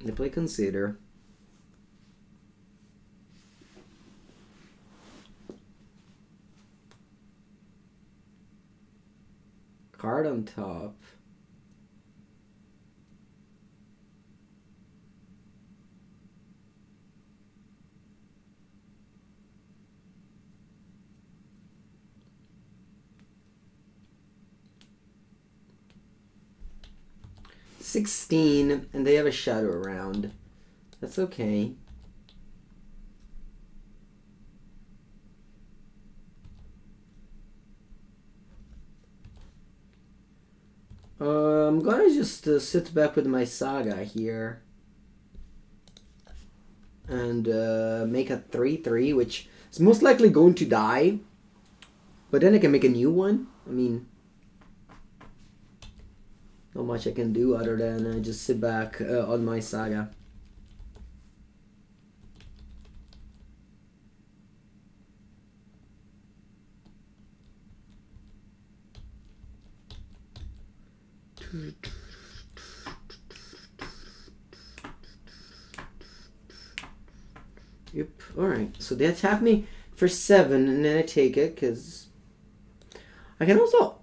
They play Consider. Card on top. $16, and they have a shadow around. That's okay. I'm gonna just sit back with my Saga here and make a 3/3, which is most likely going to die. But then I can make a new one. I mean, not much I can do other than just sit back on my Saga. Yep, alright. So they attack me for 7, and then I take it, because I can also...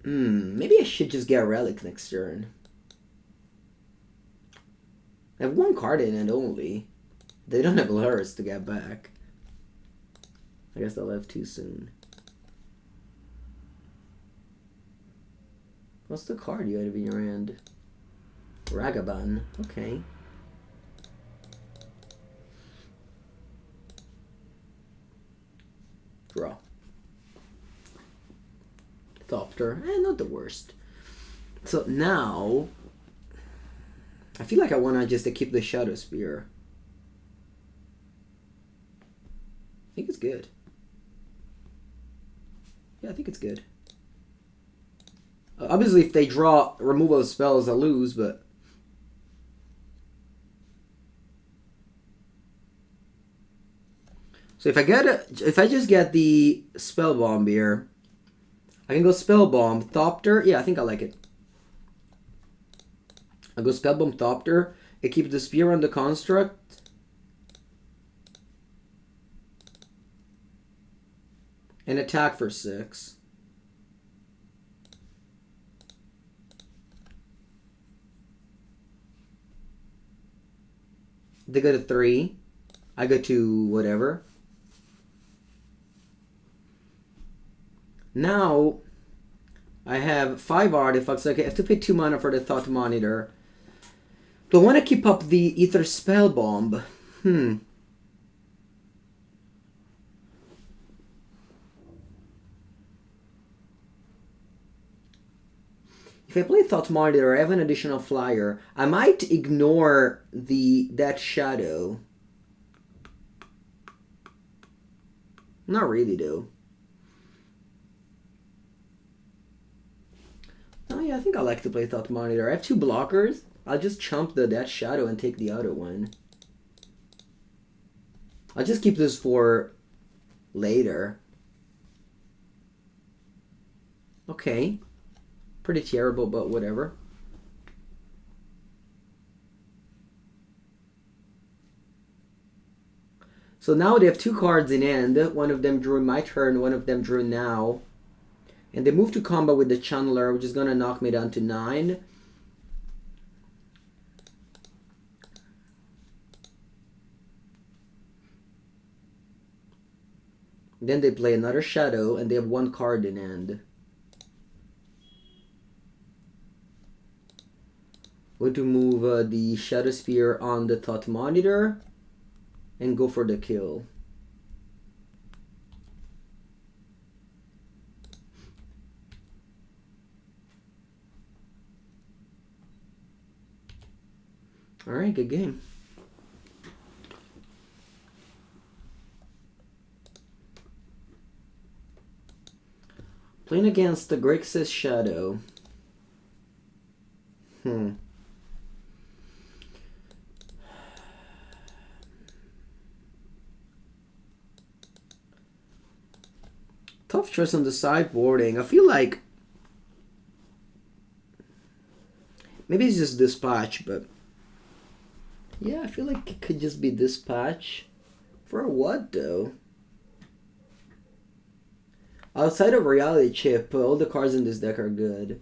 maybe I should just get a Relic next turn. I have 1 card in it only. They don't have Lures to get back. I guess they'll have too soon. What's the card you have in your hand? Ragavan. Okay. Draw. Ornithopter. Not the worst. So now, I feel like I want to just keep the Shadowspear. I think it's good. Yeah, I think it's good. Obviously, if they draw removal spells, I lose, but... So if I just get the Spellbomb here, I can go Spellbomb, Thopter. Yeah, I think I like it. I'll go Spellbomb, Thopter. It keeps the spear on the construct. And attack for 6. They go to 3. I go to whatever. Now, I have 5 artifacts. Okay, I have to pay 2 mana for the Thought Monitor. Do I want to keep up the Aether Spellbomb? If I play Thought Monitor, I have an additional flyer. I might ignore that shadow. Not really, though. Oh yeah, I think I like to play Thought Monitor. I have 2 blockers. I'll just chump that shadow and take the other one. I'll just keep this for later. Okay. Pretty terrible, but whatever. So now they have 2 cards in hand. One of them drew in my turn, one of them drew now. And they move to combat with the Channeler, which is going to knock me down to 9. Then they play another Shadow, and they have 1 card in hand. Going to move the Shadowspear on the Thought Monitor and go for the kill. Alright, good game. Playing against the Grixis Shadow. Tough choice on the sideboarding. I feel like maybe it's just Dispatch, but yeah, I feel like it could just be Dispatch. For what though? Outside of Reality Chip, all the cards in this deck are good.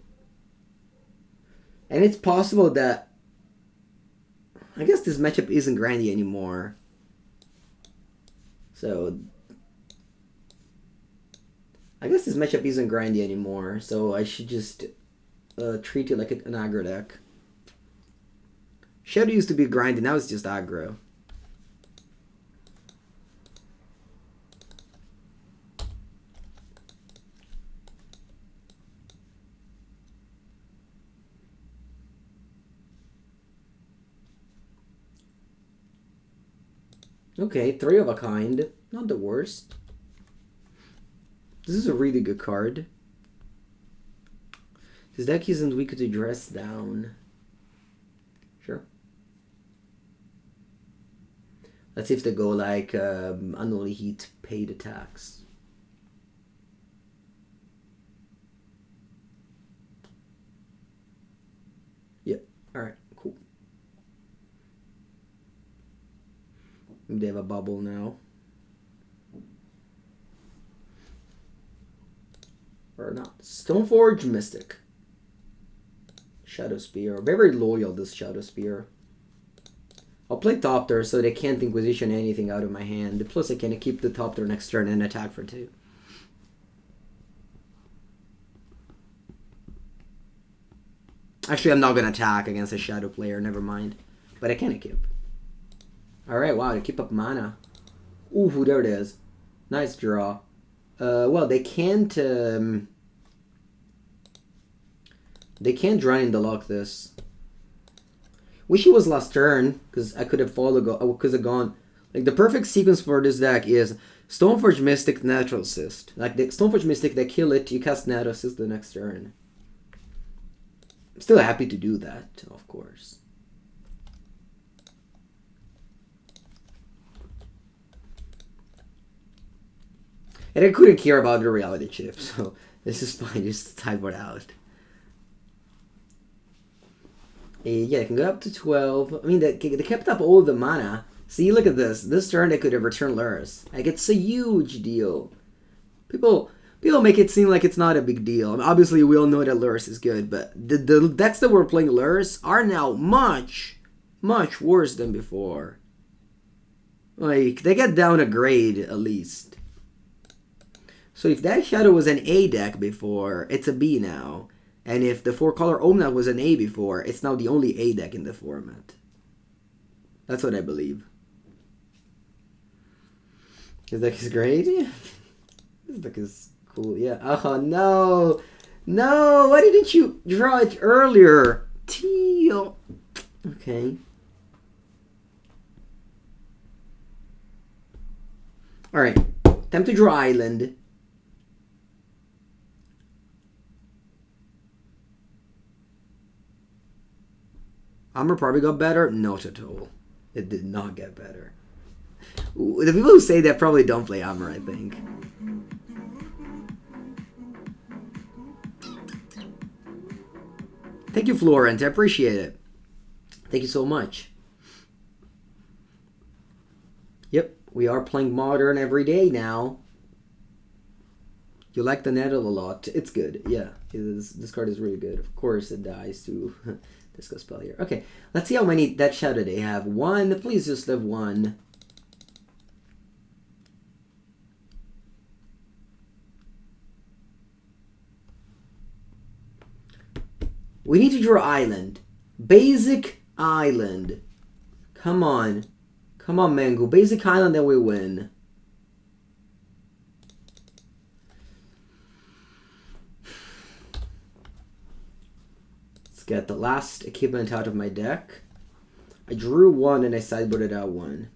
And it's possible that I guess this matchup isn't grindy anymore. So I guess this matchup isn't grindy anymore, so I should just treat it like an aggro deck. Shadow used to be grindy, now it's just aggro. Okay, 3 of a kind. Not the worst. This is a really good card. This deck isn't weak to dress down. Sure. Let's see if they go like Unholy Heat, paid attacks. Yep. Alright, cool. Maybe they have a bubble now. Or not. Stoneforge Mystic. Shadowspear. Very loyal, this Shadowspear. I'll play Thopter so they can't Inquisition anything out of my hand. Plus I can keep the Thopter next turn and attack for 2. Actually, I'm not going to attack against a Shadow player, never mind. But I can keep. Alright, wow, they keep up mana. Ooh, there it is. Nice draw. Well, they can't draw in the lock this. Wish it was last turn, because I could have gone. Like, the perfect sequence for this deck is Stoneforge Mystic, Nettlecyst. Like, the Stoneforge Mystic, they kill it, you cast Nettlecyst the next turn. I'm still happy to do that, of course. And I couldn't care about the Reality Chip, so this is fine, just sideboard out. Yeah, I can go up to 12. I mean, they kept up all the mana. See, look at this. This turn they could have returned Lurrus. Like, it's a huge deal. People make it seem like it's not a big deal. I mean, obviously, we all know that Lurrus is good, but the decks that were playing Lurrus are now much, much worse than before. Like, they get down a grade, at least. So if that Shadow was an A deck before, it's a B now. And if the 4-color Omnath was an A before, it's now the only A deck in the format. That's what I believe. This deck is great. This deck is cool. Yeah. Oh, no. No. Why didn't you draw it earlier? Teal. Okay. All right. Time to draw Island. Armor probably got better. Not at all. It did not get better. Ooh, the people who say that probably don't play Armor, I think. Thank you, Florent. I appreciate it. Thank you so much. Yep, we are playing Modern every day now. You like the Nettle a lot. It's good. Yeah, this card is really good. Of course, it dies to Disco Spell here. Okay, let's see how many Dead Shadow they have. One. Please just live one. We need to draw Island. Basic Island. Come on. Come on, Mengu. Basic Island, then we win. Let's get the last equipment out of my deck. I drew one and I sideboarded out one.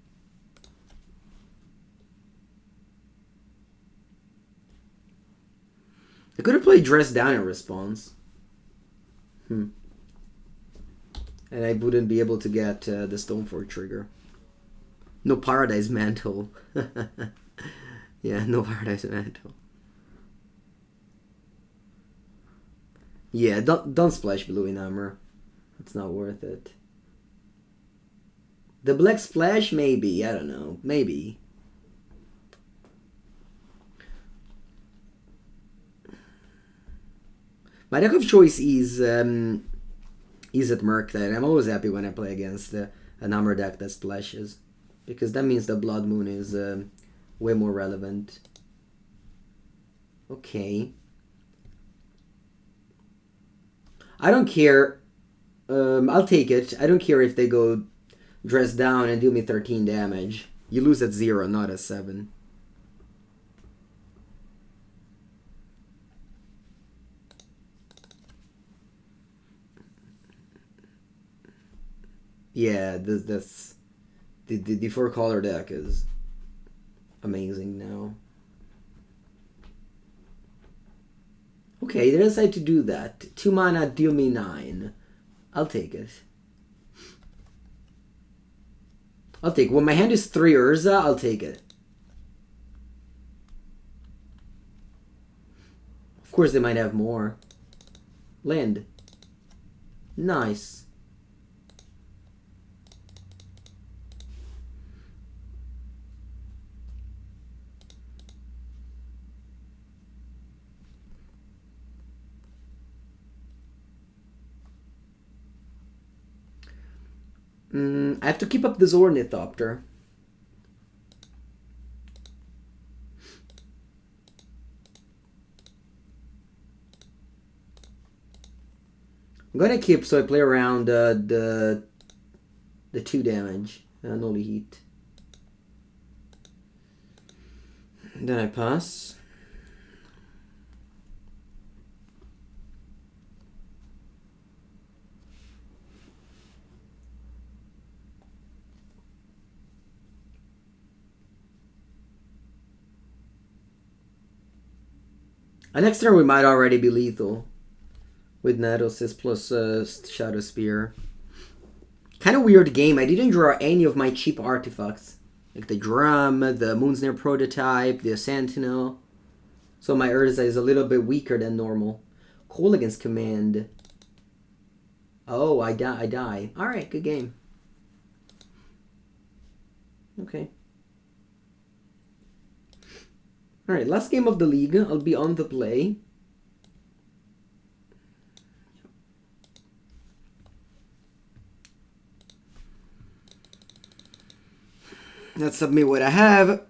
I could have played Dress Down in response. And I wouldn't be able to get the Stoneforge trigger. No Paradise Mantle. Yeah, no Paradise Mantle. Yeah, don't splash blue in armor. It's not worth it. The black splash, maybe. I don't know. Maybe. My deck of choice is at Murktide. I'm always happy when I play against an armor deck that splashes, because that means the Blood Moon is way more relevant. Okay. I don't care. I'll take it. I don't care if they go Dress Down and do me 13 damage. You lose at 0, not at 7. Yeah, that's the 4-color deck is amazing now. Okay, they decide to do that. 2 mana, deal me 9. I'll take it. I'll take it. When my hand is 3 Urza, I'll take it. Of course, they might have more. Land. Nice. I have to keep up this Ornithopter. I'm gonna keep so I play around the 2 damage. No heat. Then I pass. Next turn we might already be lethal with Nettlecyst plus Shadowspear. Kind of weird game. I didn't draw any of my cheap artifacts, like the Drum, the Moonsnare Prototype, the Sentinel. So my Urza is a little bit weaker than normal. Call against command. Oh, I die. All right, good game. Okay. Alright, last game of the league. I'll be on the play. Let's submit what I have.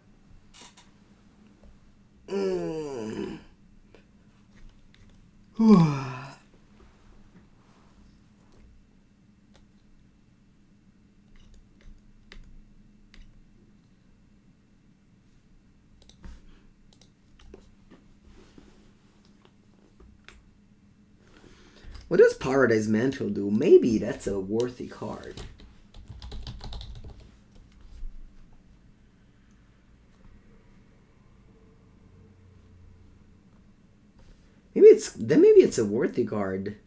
What does Paradise Mantle do? Maybe that's a worthy card. maybe it's a worthy card.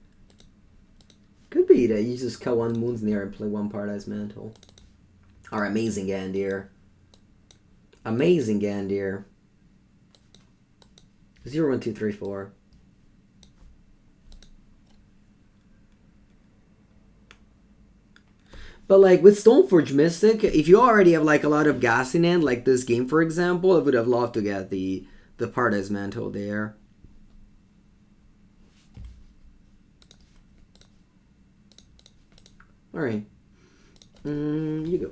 Could be that you just cut one Moonsnare and play one Paradise Mantle. Our amazing Gandir. Amazing Gandir. 0, 1, 2, 3, 4. But like with Stoneforge Mystic, if you already have like a lot of gas in hand, like this game for example, I would have loved to get the Paradise Mantle there. Alright. You go.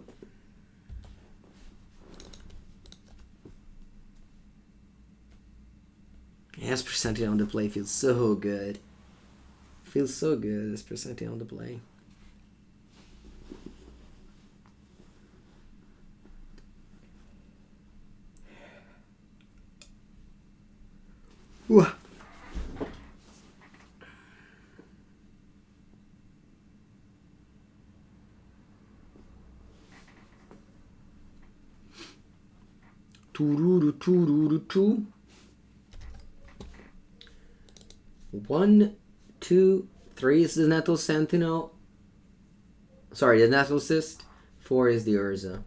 Esper Sentinel on the play feels so good. Feels so good, Esper Sentinel on the play. Ooh. Two. 1, 2, 3 is the Nettle Sentinel. Sorry, the Nettlecyst. 4 is the Urza.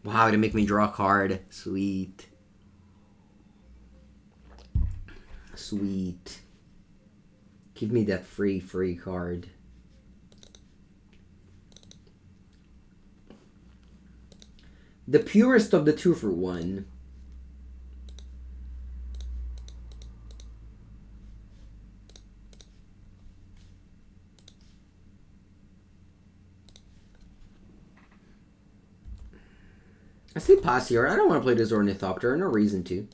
Wow, they make me draw a card. Sweet. Sweet. Give me that free card. The purest of the 2 for 1. I say pass here. I don't want to play this Ornithopter. No reason to.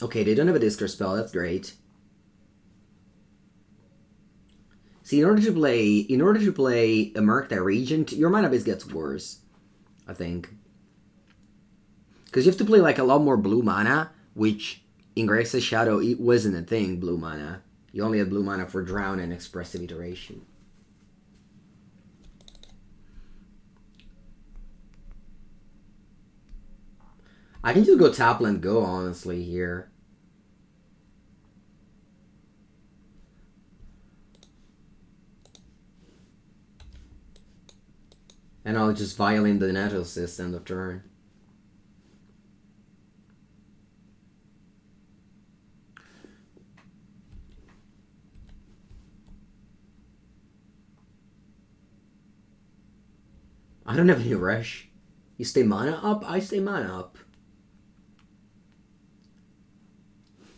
Okay, they don't have a discard spell. That's great. See, in order to play a Murktide Regent, your mana base gets worse, I think. Because you have to play like a lot more blue mana, which in Grixis Shadow it wasn't a thing, blue mana. You only had blue mana for Drown and Expressive Iteration. I can just go Tapland Go, honestly, here. And I'll just violate the Nettlecyst end of turn. I don't have any rush. You stay mana up, I stay mana up.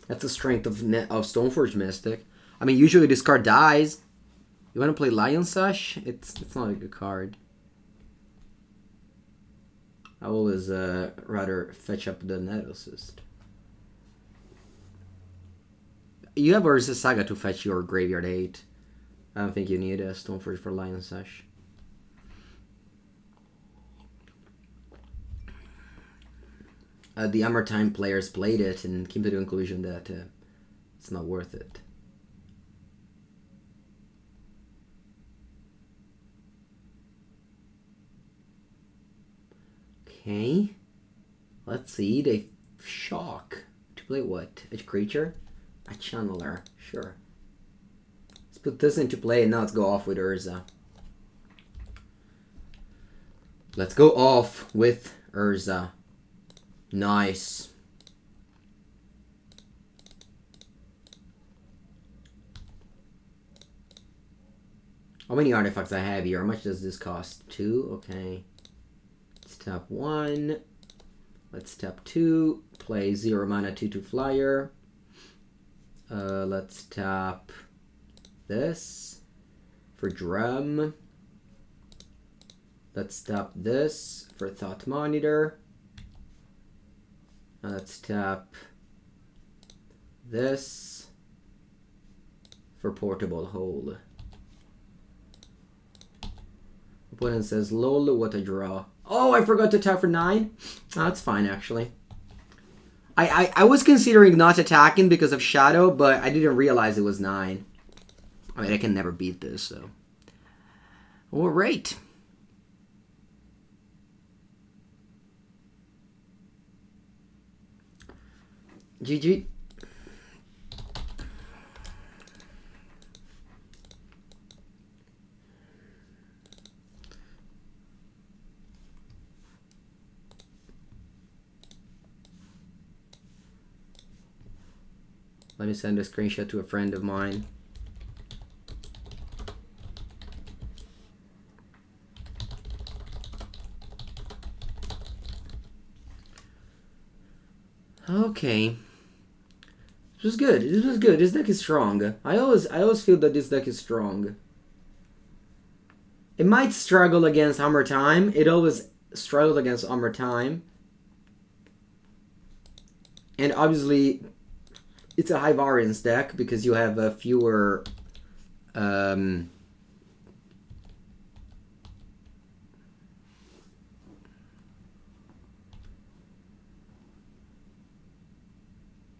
That's the strength of Stoneforge Mystic. I mean, usually this card dies. You want to play Lion Sash? It's not a good card. I will always rather fetch up the Nettlecyst. You have Urza Saga to fetch your Graveyard 8. I don't think you need a Stoneforge for Lion Sash. The Amortine players played it and came to the conclusion that it's not worth it. Okay, let's see. They shock to play what? A creature? A channeler. Sure. Let's put this into play and now let's go off with Urza. Let's go off with Urza. Nice. How many artifacts I have here? How much does this cost? 2? Okay. Let's tap 1. Let's tap 2. Play 0 mana 2/2 flyer. Let's tap this for Drum. Let's tap this for Thought Monitor. Let's tap this for Portable Hole. Opponent says, lol, what a draw. Oh, I forgot to tap for 9? Oh, that's fine, actually. I was considering not attacking because of Shadow, but I didn't realize it was 9. I mean, I can never beat this, so... Alright. GG. Let me send a screenshot to a friend of mine. Okay. This was good. This was good. This deck is strong. I always feel that this deck is strong. It might struggle against Hammer Time. It always struggled against Hammer Time. And obviously, it's a high variance deck because you have fewer...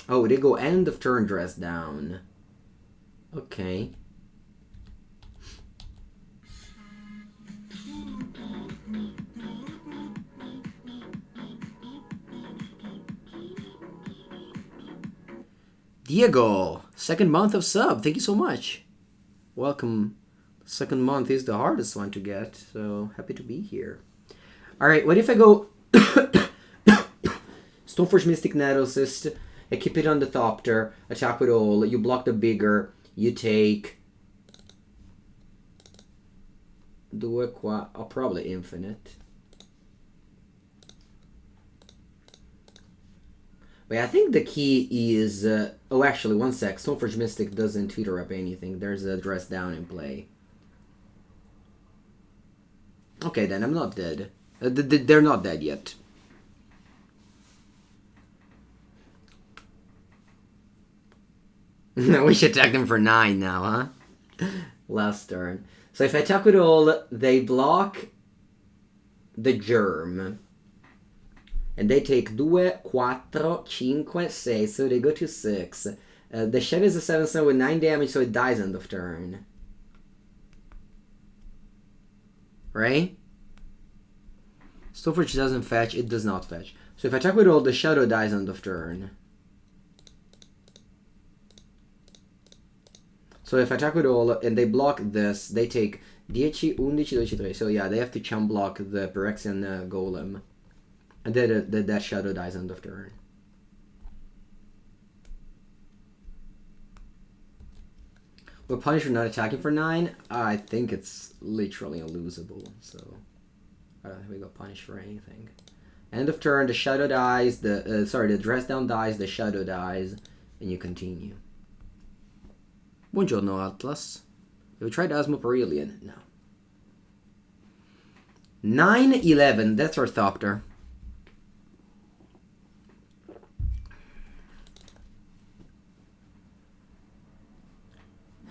Oh, they go end of turn dress down. Okay. Diego, second month of sub. Thank you so much. Welcome. Second month is the hardest one to get, so happy to be here. All right, what if I go Stoneforge Mystic Nettlecyst? I keep it on the Thopter, attack with all, you block the bigger, you take... probably infinite. But I think the key is... oh, actually, one sec. Stoneforge Mystic doesn't tutor up anything. There's a dress down in play. Okay, then I'm not dead. They're not dead yet. We should attack them for 9 now, huh? Last turn. So if I attack with all, they block the Germ. And they take 2, 4, 5, 6, so they go to 6. The Shadow is a 7/7 with 9 damage, so it dies end of turn. Right? Stoneforge doesn't fetch, it does not fetch. So if I attack with all, the Shadow dies end of turn. So if I attack with all and they block this, they take 10, 11, 12, 3. So yeah, they have to chump block the Phyrexian Golem. And then that Shadow dies end of turn. We're punished for not attacking for 9. I think it's literally unlosable. So I don't think we got punished for anything. End of turn, the Shadow dies. The dress down dies. The Shadow dies, and you continue. Buongiorno, Atlas. Have we tried Osmoperillion? No. 9/11. That's our Thopter.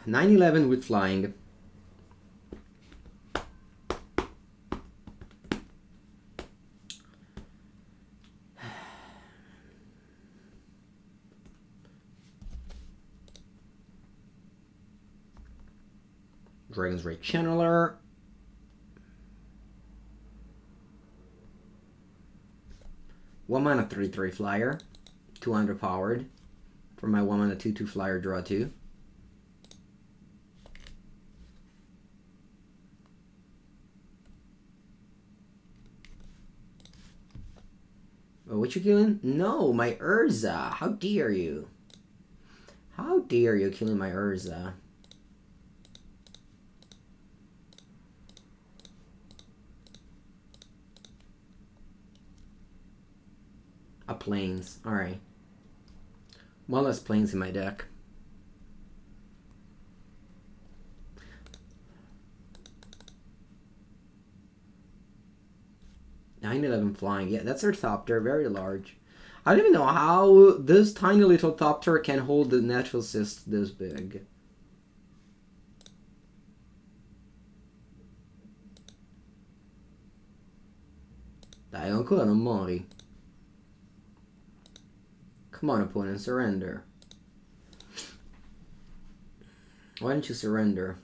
9/11 with flying. Dragon's Ray Channeler. One mana 3/3 flyer. 200 powered. For my 1 mana 2/2 flyer, draw 2. Oh, what you killing? No, my Urza. How dare you? How dare you killing my Urza? A plains. Alright. One less plains in my deck. (9/11) flying. Yeah, that's our Thopter. Very large. I don't even know how this tiny little Thopter can hold the Nettlecyst this big. Dai, ancora non mori. Come on, opponent, surrender. Why don't you surrender?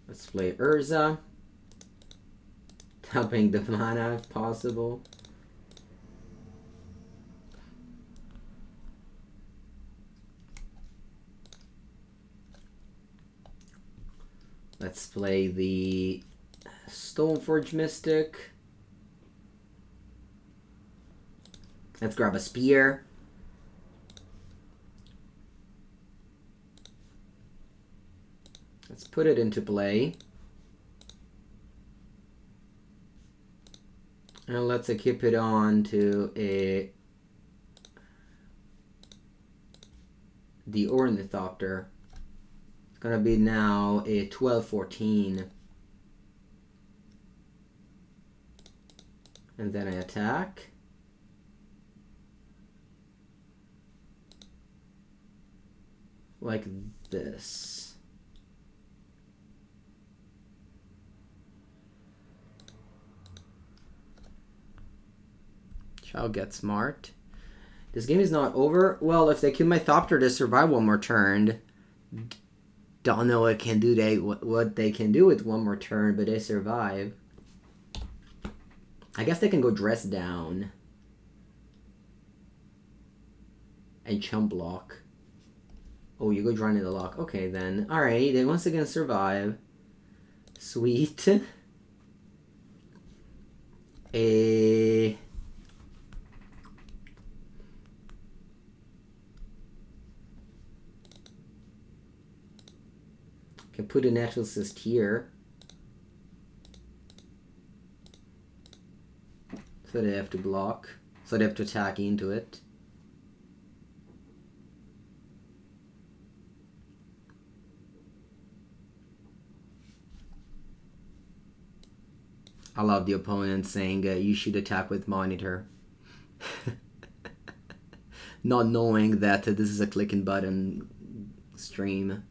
Let's play Urza. Tapping the mana if possible. Let's play the Stoneforge Mystic. Let's grab a spear. Let's put it into play. And let's equip it on to the Ornithopter. It's gonna be now a 12-14. And then I attack. Like this. Shall get smart. This game is not over. Well, if they kill my Thopter, they survive one more turn. Don't know what can do what they can do with one more turn, but they survive. I guess they can go dress down. And chump block. Oh, you go draw into the lock. Okay, then. Alright, they once again survive. Sweet. Can put a Nettlecyst here. So they have to block. So they have to attack into it. I love the opponent saying you should attack with monitor. Not knowing that this is a click and button stream.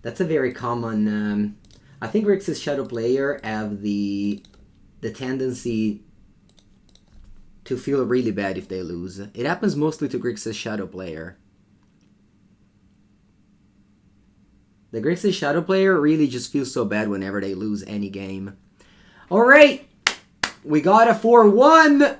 That's a very common... I think Grixis Shadow player have the tendency to feel really bad if they lose. It happens mostly to Grixis Shadow player. The Grixis Shadow player really just feels so bad whenever they lose any game. Alright! We got a 4-1!